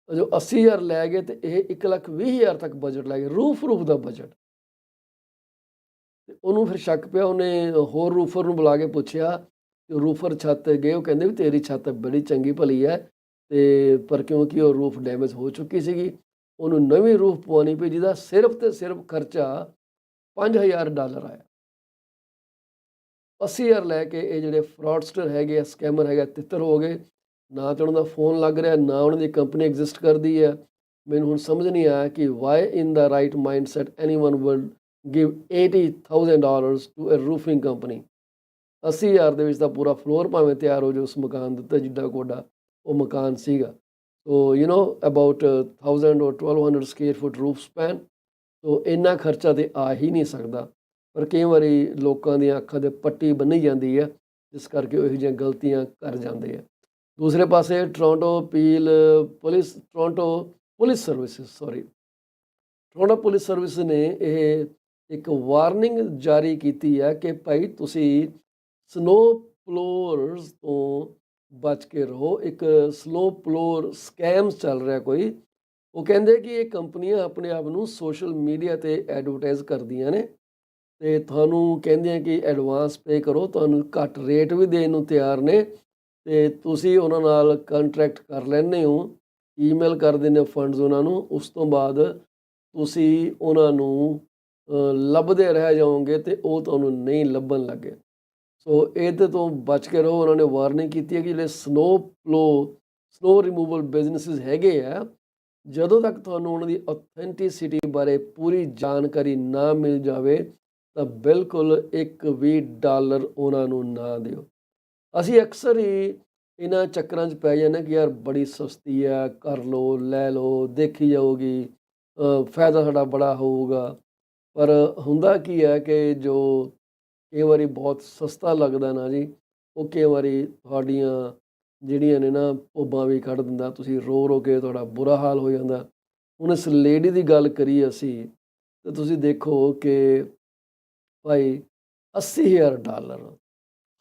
ਜੋ 80,000 ਲੈ ਗਏ ਤੇ ਇਹ 1,20,000 ਤੱਕ ਬਜਟ ਲੈ ਗਏ, ਰੂਫ ਦਾ ਬਜਟ। ਤੇ ਉਹਨੂੰ ਫਿਰ ਸ਼ੱਕ ਪਿਆ। ਉਹਨੇ ਹੋਰ ਰੂਫਰ ਨੂੰ ਬੁਲਾ ਕੇ ਪੁੱਛਿਆ, ਰੂਫਰ ਛੱਤ ਤੇ ਗਏ। ਉਹ ਕਹਿੰਦੇ ਵੀ ਤੇਰੀ ਛੱਤ ਬੜੀ ਚੰਗੀ ਭਲੀ ਹੈ, ਤੇ ਪਰ ਕਿਉਂਕਿ ਉਹ ਰੂਫ ਡੈਮੇਜ ਹੋ ਚੁੱਕੀ ਸੀਗੀ, ਉਹਨੂੰ ਨਵੀਂ ਰੂਫ ਪਵਾਉਣੀ ਪਈ, ਜਿਹਦਾ ਸਿਰਫ ਤੇ ਸਿਰਫ ਖਰਚਾ $5,000 ਆਇਆ। 80,000 ਲੈ ਕੇ ਇਹ ਜਿਹੜੇ ਫਰਾਡਸਟਰ ਹੈਗੇ ਆ, ਸਕੈਮਰ ਹੈਗਾ, ਤਿੱਤਰ ਹੋ ਗਏ। ਨਾ ਤਾਂ ਉਹਨਾਂ ਦਾ ਫੋਨ ਲੱਗ ਰਿਹਾ, ਨਾ ਉਹਨਾਂ ਦੀ ਕੰਪਨੀ ਐਗਜ਼ਿਸਟ ਕਰਦੀ ਹੈ। ਮੈਨੂੰ ਹੁਣ ਸਮਝ ਨਹੀਂ ਆਇਆ ਕਿ why in the right mindset anyone would give $80,000 to a roofing company. 80,000 ਦੇ ਵਿੱਚ ਤਾਂ ਪੂਰਾ ਫਲੋਰ ਭਾਵੇਂ ਤਿਆਰ ਹੋ ਜਾਵੇ ਉਸ ਮਕਾਨ ਦੇ ਉੱਤੇ, ਜਿੱਡਾ ਕੋਡਾ ਉਹ ਮਕਾਨ ਸੀਗਾ। So about 1000 or 1200 square foot roof span. So ਇੰਨਾ ਖਰਚਾ ਤਾਂ ਆ ਹੀ ਨਹੀਂ ਸਕਦਾ, ਪਰ ਕਈ ਵਾਰੀ ਲੋਕਾਂ ਦੀਆਂ ਅੱਖਾਂ 'ਤੇ ਪੱਟੀ ਬੰਨ੍ਹੀ ਜਾਂਦੀ ਹੈ, ਜਿਸ ਕਰਕੇ ਉਹ ਇਹੋ ਜਿਹੀਆਂ ਗਲਤੀਆਂ ਕਰ ਜਾਂਦੇ ਆ। ਦੂਸਰੇ ਪਾਸੇ ਟੋਰਾਂਟੋ ਪੁਲਿਸ ਸਰਵਿਸ ਨੇ ਇਹ ਇੱਕ ਵਾਰਨਿੰਗ ਜਾਰੀ ਕੀਤੀ ਹੈ ਕਿ ਭਾਈ ਤੁਸੀਂ ਸਨੋ ਪਲੋਅਰਸ ਤੋਂ ਬਚ ਕੇ ਰਹੋ। ਇੱਕ ਸਨੋ ਪਲੋਅਰ ਸਕੈਮਸ ਚੱਲ ਰਿਹਾ ਕੋਈ। ਉਹ ਕਹਿੰਦੇ ਕਿ ਇਹ ਕੰਪਨੀਆਂ ਆਪਣੇ ਆਪ ਨੂੰ ਸੋਸ਼ਲ ਮੀਡੀਆ 'ਤੇ ਐਡਵਰਟਾਈਜ਼ ਕਰਦੀਆਂ ਨੇ, ਅਤੇ ਤੁਹਾਨੂੰ ਕਹਿੰਦੀਆਂ ਕਿ ਐਡਵਾਂਸ ਪੇ ਕਰੋ, ਤੁਹਾਨੂੰ ਘੱਟ ਰੇਟ ਵੀ ਦੇਣ ਨੂੰ ਤਿਆਰ ਨੇ, ਅਤੇ ਤੁਸੀਂ ਉਹਨਾਂ ਨਾਲ ਕੰਟਰੈਕਟ ਕਰ ਲੈਂਦੇ ਹੋ, ਈਮੇਲ ਕਰ ਦਿੰਦੇ ਹੋ ਫੰਡਸ ਉਹਨਾਂ ਨੂੰ। ਉਸ ਤੋਂ ਬਾਅਦ ਤੁਸੀਂ ਉਹਨਾਂ ਨੂੰ ਲੱਭਦੇ ਰਹਿ ਜਾਓਗੇ ਅਤੇ ਉਹ ਤੁਹਾਨੂੰ ਨਹੀਂ ਲੱਭਣ ਲੱਗੇ। ਸੋ ਇਹਦੇ ਤੋਂ ਬਚ ਕੇ ਰਹੋ। ਉਹਨਾਂ ਨੇ ਵਾਰਨਿੰਗ ਕੀਤੀ ਹੈ ਕਿ ਜਿਹੜੇ ਸਨੋ ਰਿਮੂਵਲ ਬਿਜ਼ਨਸਿਸ ਹੈਗੇ ਆ, ਜਦੋਂ ਤੱਕ ਤੁਹਾਨੂੰ ਉਹਨਾਂ ਦੀ ਔਥੈਂਟਿਸਿਟੀ ਬਾਰੇ ਪੂਰੀ ਜਾਣਕਾਰੀ ਨਾ ਮਿਲ ਜਾਵੇ ਤਾਂ ਬਿਲਕੁਲ $1 ਵੀ ਉਹਨਾਂ ਨੂੰ ਨਾ ਦਿਓ। ਅਸੀਂ ਅਕਸਰ ਹੀ ਇਹਨਾਂ ਚੱਕਰਾਂ 'ਚ ਪੈ ਜਾਂਦੇ ਕਿ ਯਾਰ ਬੜੀ ਸਸਤੀ ਆ, ਕਰ ਲਓ, ਲੈ ਲਓ, ਦੇਖੀ ਜਾਊਗੀ, ਫਾਇਦਾ ਸਾਡਾ ਬੜਾ ਹੋਊਗਾ। ਪਰ ਹੁੰਦਾ ਕੀ ਹੈ ਕਿ ਜੋ ਕਈ ਵਾਰੀ ਬਹੁਤ ਸਸਤਾ ਲੱਗਦਾ ਨਾ ਜੀ, ਉਹ ਕਈ ਵਾਰੀ ਤੁਹਾਡੀਆਂ ਜਿਹੜੀਆਂ ਨੇ ਨਾ ਭੁੱਬਾਂ ਵੀ ਕੱਢ ਦਿੰਦਾ। ਤੁਸੀਂ ਰੋ ਰੋ ਕੇ ਤੁਹਾਡਾ ਬੁਰਾ ਹਾਲ ਹੋ ਜਾਂਦਾ। ਹੁਣ ਇਸ ਲੇਡੀ ਦੀ ਗੱਲ ਕਰੀਏ ਅਸੀਂ, ਤਾਂ ਤੁਸੀਂ ਦੇਖੋ ਕਿ ਭਾਈ $80,000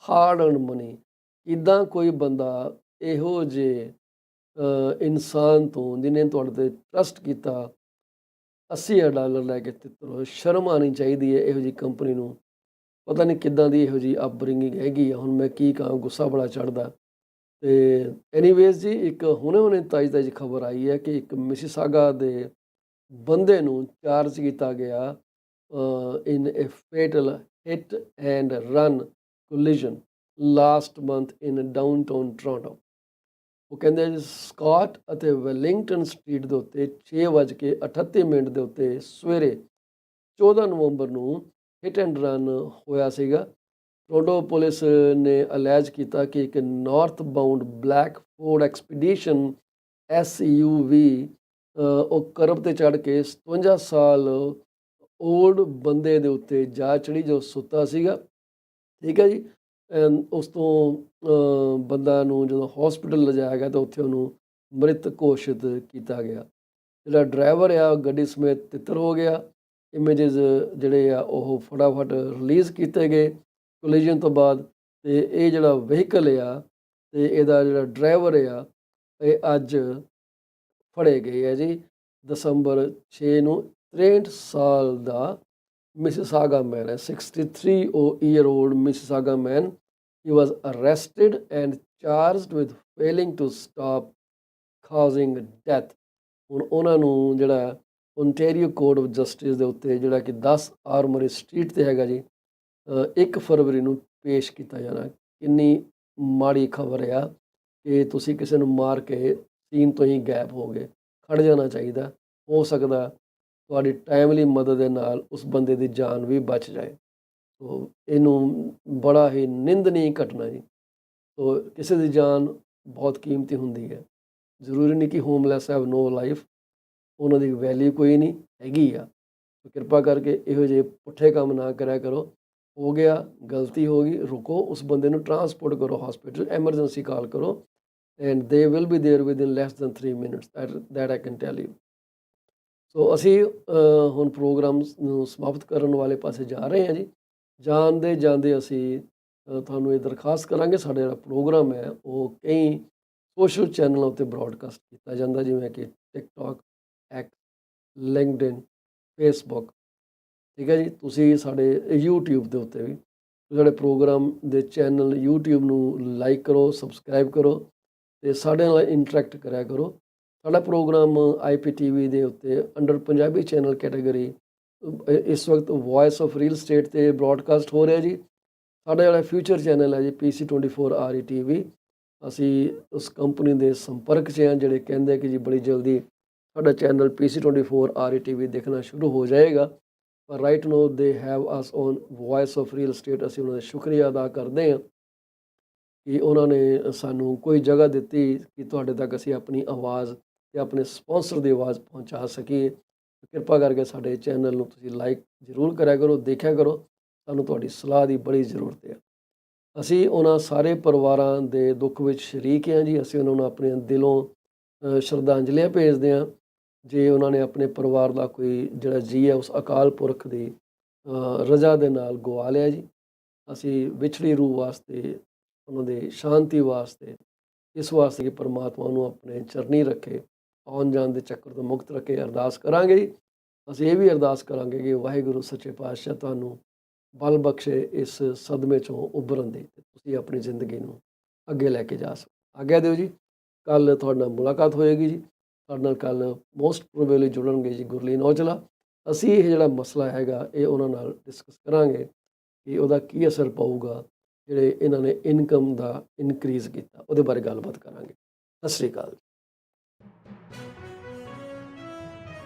ਹਾਰਡ ਅਰਨ ਮਨੀ। ਇੱਦਾਂ ਕੋਈ ਬੰਦਾ ਇਹੋ ਜਿਹੇ ਇਨਸਾਨ ਤੋਂ, ਜਿਹਨੇ ਤੁਹਾਡੇ 'ਤੇ ਟਰਸਟ ਕੀਤਾ, $80,000 ਲੈ ਕੇ ਤਿੱਤਰ ਹੋਏ। ਸ਼ਰਮ ਆਉਣੀ ਚਾਹੀਦੀ ਹੈ ਇਹੋ ਜਿਹੀ ਕੰਪਨੀ ਨੂੰ। ਪਤਾ ਨਹੀਂ ਕਿੱਦਾਂ ਦੀ ਇਹੋ ਜਿਹੀ ਅਪਬ੍ਰਿੰਗਿੰਗ ਹੈਗੀ ਆ। ਹੁਣ ਮੈਂ ਕੀ ਕਹਾਂ, ਗੁੱਸਾ ਬੜਾ ਚੜ੍ਹਦਾ। ਅਤੇ ਐਨੀਵੇਜ਼ ਜੀ, ਇੱਕ ਹੁਣੇ ਤਾਜ਼ੀ ਖਬਰ ਆਈ ਹੈ ਕਿ ਇੱਕ ਮਿਸੀਸਾਗਾ ਦੇ ਬੰਦੇ ਨੂੰ ਚਾਰਜ ਕੀਤਾ ਗਿਆ in a fatal hit and run collision last month in downtown Toronto. ਉਹ ਕਹਿੰਦੇ ਸਕਾਟ ਅਤੇ ਵੈਲਿੰਗਟਨ ਸਟਰੀਟ ਦੇ ਉੱਤੇ 6:38 ਦੇ ਉੱਤੇ ਸਵੇਰੇ 14 ਨਵੰਬਰ ਨੂੰ ਹਿੱਟ ਐਂਡ ਰਨ ਹੋਇਆ ਸੀਗਾ। ਟੋਰਾਂਟੋ ਪੁਲਿਸ ਨੇ ਅਲੈਜ ਕੀਤਾ ਕਿ ਇੱਕ northbound black Ford Expedition SUV ਉਹ ਕਰਬ 'ਤੇ ਚੜ੍ਹ ਕੇ 57 ਸਾਲ ਓਲਡ ਬੰਦੇ ਦੇ ਉੱਤੇ ਜਾ ਚੜ੍ਹੀ, ਜੋ ਸੁੱਤਾ ਸੀਗਾ। ਠੀਕ ਹੈ ਜੀ। ਉਸ ਤੋਂ ਬੰਦਾ ਨੂੰ ਜਦੋਂ ਹੌਸਪੀਟਲ ਲਿਜਾਇਆ ਗਿਆ ਤਾਂ ਉੱਥੇ ਉਹਨੂੰ ਮ੍ਰਿਤ ਘੋਸ਼ਿਤ ਕੀਤਾ ਗਿਆ। ਜਿਹੜਾ ਡਰਾਈਵਰ ਆ ਗੱਡੀ ਸਮੇਤ ਤਿੱਤਰ ਹੋ ਗਿਆ। ਇਮੇਜਿਸ ਜਿਹੜੇ ਆ ਉਹ ਫਟਾਫਟ ਰਿਲੀਜ਼ ਕੀਤੇ ਗਏ ਕੋਲੀਜਨ ਤੋਂ ਬਾਅਦ। ਅਤੇ ਇਹ ਜਿਹੜਾ ਵਹੀਕਲ ਆ ਅਤੇ ਇਹਦਾ ਜਿਹੜਾ ਡਰਾਈਵਰ ਆ, ਇਹ ਅੱਜ ਫੜੇ ਗਏ ਆ ਜੀ। ਦਸੰਬਰ 6 ਨੂੰ 63 ਸਾਲ ਦਾ ਮਿਸੀਸਾਗਾ ਮੈਨ ਹੈ, 63 year old Mississauga man. He was arrested and charged with failing to stop causing death. ਹੁਣ ਉਹਨਾਂ ਨੂੰ ਜਿਹੜਾ ਓਨਟੇਰੀਓ ਕੋਰਟ ਆਫ ਜਸਟਿਸ ਦੇ ਉੱਤੇ, ਜਿਹੜਾ ਕਿ 10 ਆਰਮਰੀ ਸਟਰੀਟ 'ਤੇ ਹੈਗਾ ਜੀ, 1 ਫਰਵਰੀ ਨੂੰ ਪੇਸ਼ ਕੀਤਾ ਜਾਣਾ। ਕਿੰਨੀ ਮਾੜੀ ਖਬਰ ਆ ਕਿ ਤੁਸੀਂ ਕਿਸੇ ਨੂੰ ਮਾਰ ਕੇ ਸੀਨ ਤੋਂ ਹੀ ਗਾਇਬ ਹੋ ਗਏ। ਖੜ੍ਹ ਜਾਣਾ ਚਾਹੀਦਾ। ਹੋ ਸਕਦਾ ਤੁਹਾਡੀ ਟਾਈਮਲੀ ਮਦਦ ਦੇ ਨਾਲ ਉਸ ਬੰਦੇ ਦੀ ਜਾਨ ਵੀ ਬਚ ਜਾਏ। ਸੋ ਇਹਨੂੰ ਬੜਾ ਹੀ ਨਿੰਦਨੀय ਘਟਨਾ ਜੀ। ਸੋ ਕਿਸੇ ਦੀ ਜਾਨ ਬਹੁਤ ਕੀਮਤੀ ਹੁੰਦੀ ਹੈ। ਜ਼ਰੂਰੀ ਨਹੀਂ ਕਿ ਹੋਮਲੈਸ ਹੈਵ ਨੋ ਲਾਈਫ, ਉਹਨਾਂ ਦੀ ਵੈਲਿਊ ਕੋਈ ਨਹੀਂ ਹੈਗੀ ਆ। ਕਿਰਪਾ ਕਰਕੇ ਇਹੋ ਜਿਹੇ ਪੁੱਠੇ ਕੰਮ ਨਾ ਕਰਿਆ ਕਰੋ। ਹੋ ਗਿਆ, ਗਲਤੀ ਹੋ ਗਈ, ਰੁਕੋ, ਉਸ ਬੰਦੇ ਨੂੰ ਟਰਾਂਸਪੋਰਟ ਕਰੋ ਹਸਪੀਟਲ, ਐਮਰਜੈਂਸੀ ਕਾਲ ਕਰੋ, and they will be there with in less than 3 minutes, that I can tell you. ਸੋ ਅਸੀਂ ਹੁਣ ਪ੍ਰੋਗਰਾਮ ਨੂੰ ਸਮਾਪਤ ਕਰਨ ਵਾਲੇ ਪਾਸੇ ਜਾ ਰਹੇ ਹਾਂ ਜੀ। ਜਾਂਦੇ ਜਾਂਦੇ ਅਸੀਂ ਤੁਹਾਨੂੰ ਇਹ ਦਰਖਾਸਤ ਕਰਾਂਗੇ, ਸਾਡਾ ਜਿਹੜਾ ਪ੍ਰੋਗਰਾਮ ਹੈ ਉਹ ਕਈ ਸੋਸ਼ਲ ਚੈਨਲਾਂ ਉੱਤੇ ਬ੍ਰੌਡਕਾਸਟ ਕੀਤਾ ਜਾਂਦਾ, ਜਿਵੇਂ ਕਿ ਟਿਕਟੋਕ, ਐਕਸ, ਲਿੰਕਡਇਨ, ਫੇਸਬੁੱਕ। ਠੀਕ ਹੈ ਜੀ। ਤੁਸੀਂ ਸਾਡੇ YouTube ਦੇ ਉੱਤੇ ਵੀ ਸਾਡੇ ਪ੍ਰੋਗਰਾਮ ਦੇ ਚੈਨਲ YouTube ਨੂੰ ਲਾਈਕ ਕਰੋ, ਸਬਸਕ੍ਰਾਈਬ ਕਰੋ ਅਤੇ ਸਾਡੇ ਨਾਲ ਇੰਟਰੈਕਟ ਕਰਿਆ ਕਰੋ। ਸਾਡਾ ਪ੍ਰੋਗਰਾਮ IPTV ਦੇ ਉੱਤੇ ਅੰਡਰ ਪੰਜਾਬੀ ਚੈਨਲ ਕੈਟਾਗਰੀ ਇਸ ਵਕਤ ਵੋਇਸ ਆਫ ਰੀਅਲ ਸਟੇਟ 'ਤੇ ਬ੍ਰੌਡਕਾਸਟ ਹੋ ਰਿਹਾ ਜੀ। ਸਾਡਾ ਜਿਹੜਾ ਫਿਊਚਰ ਚੈਨਲ ਹੈ ਜੀ PC24 RETV, ਅਸੀਂ ਉਸ ਕੰਪਨੀ ਦੇ ਸੰਪਰਕ 'ਚ ਹਾਂ ਜਿਹੜੇ ਕਹਿੰਦੇ ਕਿ ਜੀ ਬੜੀ ਜਲਦੀ ਸਾਡਾ ਚੈਨਲ PC24 RETV ਦੇਖਣਾ ਸ਼ੁਰੂ ਹੋ ਜਾਏਗਾ। ਪਰ right now they have us on voice of real estate. ਅਸੀਂ ਉਹਨਾਂ ਦਾ ਸ਼ੁਕਰੀਆ ਅਦਾ ਕਰਦੇ ਹਾਂ ਕਿ ਉਹਨਾਂ ਨੇ ਸਾਨੂੰ ਕੋਈ ਜਗ੍ਹਾ ਦਿੱਤੀ ਕਿ ਤੁਹਾਡੇ ਤੱਕ ਅਸੀਂ ਆਪਣੀ ਆਵਾਜ਼ ਅਤੇ ਆਪਣੇ ਸਪੋਂਸਰ ਦੀ ਆਵਾਜ਼ ਪਹੁੰਚਾ ਸਕੀਏ। ਕਿਰਪਾ ਕਰਕੇ ਸਾਡੇ ਚੈਨਲ ਨੂੰ ਤੁਸੀਂ ਲਾਈਕ ਜ਼ਰੂਰ ਕਰਿਆ ਕਰੋ, ਦੇਖਿਆ ਕਰੋ। ਸਾਨੂੰ ਤੁਹਾਡੀ ਸਲਾਹ ਦੀ ਬੜੀ ਜ਼ਰੂਰਤ ਹੈ। ਅਸੀਂ ਉਹਨਾਂ ਸਾਰੇ ਪਰਿਵਾਰਾਂ ਦੇ ਦੁੱਖ ਵਿੱਚ ਸ਼ਰੀਕ ਹਾਂ ਜੀ। ਅਸੀਂ ਉਹਨਾਂ ਨੂੰ ਆਪਣੇ ਦਿਲੋਂ ਸ਼ਰਧਾਂਜਲੀਆਂ ਭੇਜਦੇ ਹਾਂ ਜੇ ਉਹਨਾਂ ਨੇ ਆਪਣੇ ਪਰਿਵਾਰ ਦਾ ਕੋਈ ਜਿਹੜਾ ਜੀਅ ਹੈ ਉਸ ਅਕਾਲ ਪੁਰਖ ਦੀ ਰਜ਼ਾ ਦੇ ਨਾਲ ਗਵਾ ਲਿਆ ਜੀ। ਅਸੀਂ ਵਿਛੜੀ ਰੂਹ ਵਾਸਤੇ, ਉਹਨਾਂ ਦੇ ਸ਼ਾਂਤੀ ਵਾਸਤੇ, ਇਸ ਵਾਸਤੇ ਕਿ ਪਰਮਾਤਮਾ ਉਹਨੂੰ ਆਪਣੇ ਚਰਨੀ ਰੱਖੇ, ਆਉਣ ਜਾਣ ਦੇ ਚੱਕਰ ਤੋਂ ਮੁਕਤ ਰੱਖੇ, ਅਰਦਾਸ ਕਰਾਂਗੇ ਜੀ। ਅਸੀਂ ਇਹ ਵੀ ਅਰਦਾਸ ਕਰਾਂਗੇ ਕਿ ਵਾਹਿਗੁਰੂ ਸੱਚੇ ਪਾਤਸ਼ਾਹ ਤੁਹਾਨੂੰ ਬਲ ਬਖਸ਼ੇ ਇਸ ਸਦਮੇ 'ਚੋਂ ਉੱਭਰਨ ਦੀ, ਅਤੇ ਤੁਸੀਂ ਆਪਣੀ ਜ਼ਿੰਦਗੀ ਨੂੰ ਅੱਗੇ ਲੈ ਕੇ ਜਾ ਸਕੋ। ਆਗਿਆ ਦਿਓ ਜੀ। ਕੱਲ੍ਹ ਤੁਹਾਡੇ ਨਾਲ ਮੁਲਾਕਾਤ ਹੋਏਗੀ ਜੀ। ਸਾਡੇ ਨਾਲ ਕੱਲ੍ਹ ਮੋਸਟ ਪ੍ਰੋਬੇਬਲੀ ਜੁੜਨਗੇ ਜੀ ਗੁਰਲੀਨ ਔਜਲਾ। ਅਸੀਂ ਇਹ ਜਿਹੜਾ ਮਸਲਾ ਹੈਗਾ ਇਹ ਉਹਨਾਂ ਨਾਲ ਡਿਸਕਸ ਕਰਾਂਗੇ ਕਿ ਉਹਦਾ ਕੀ ਅਸਰ ਪਊਗਾ ਜਿਹੜੇ ਇਹਨਾਂ ਨੇ ਇਨਕਮ ਦਾ ਇਨਕਰੀਜ਼ ਕੀਤਾ, ਉਹਦੇ ਬਾਰੇ ਗੱਲਬਾਤ ਕਰਾਂਗੇ। ਸਤਿ ਸ਼੍ਰੀ ਅਕਾਲ।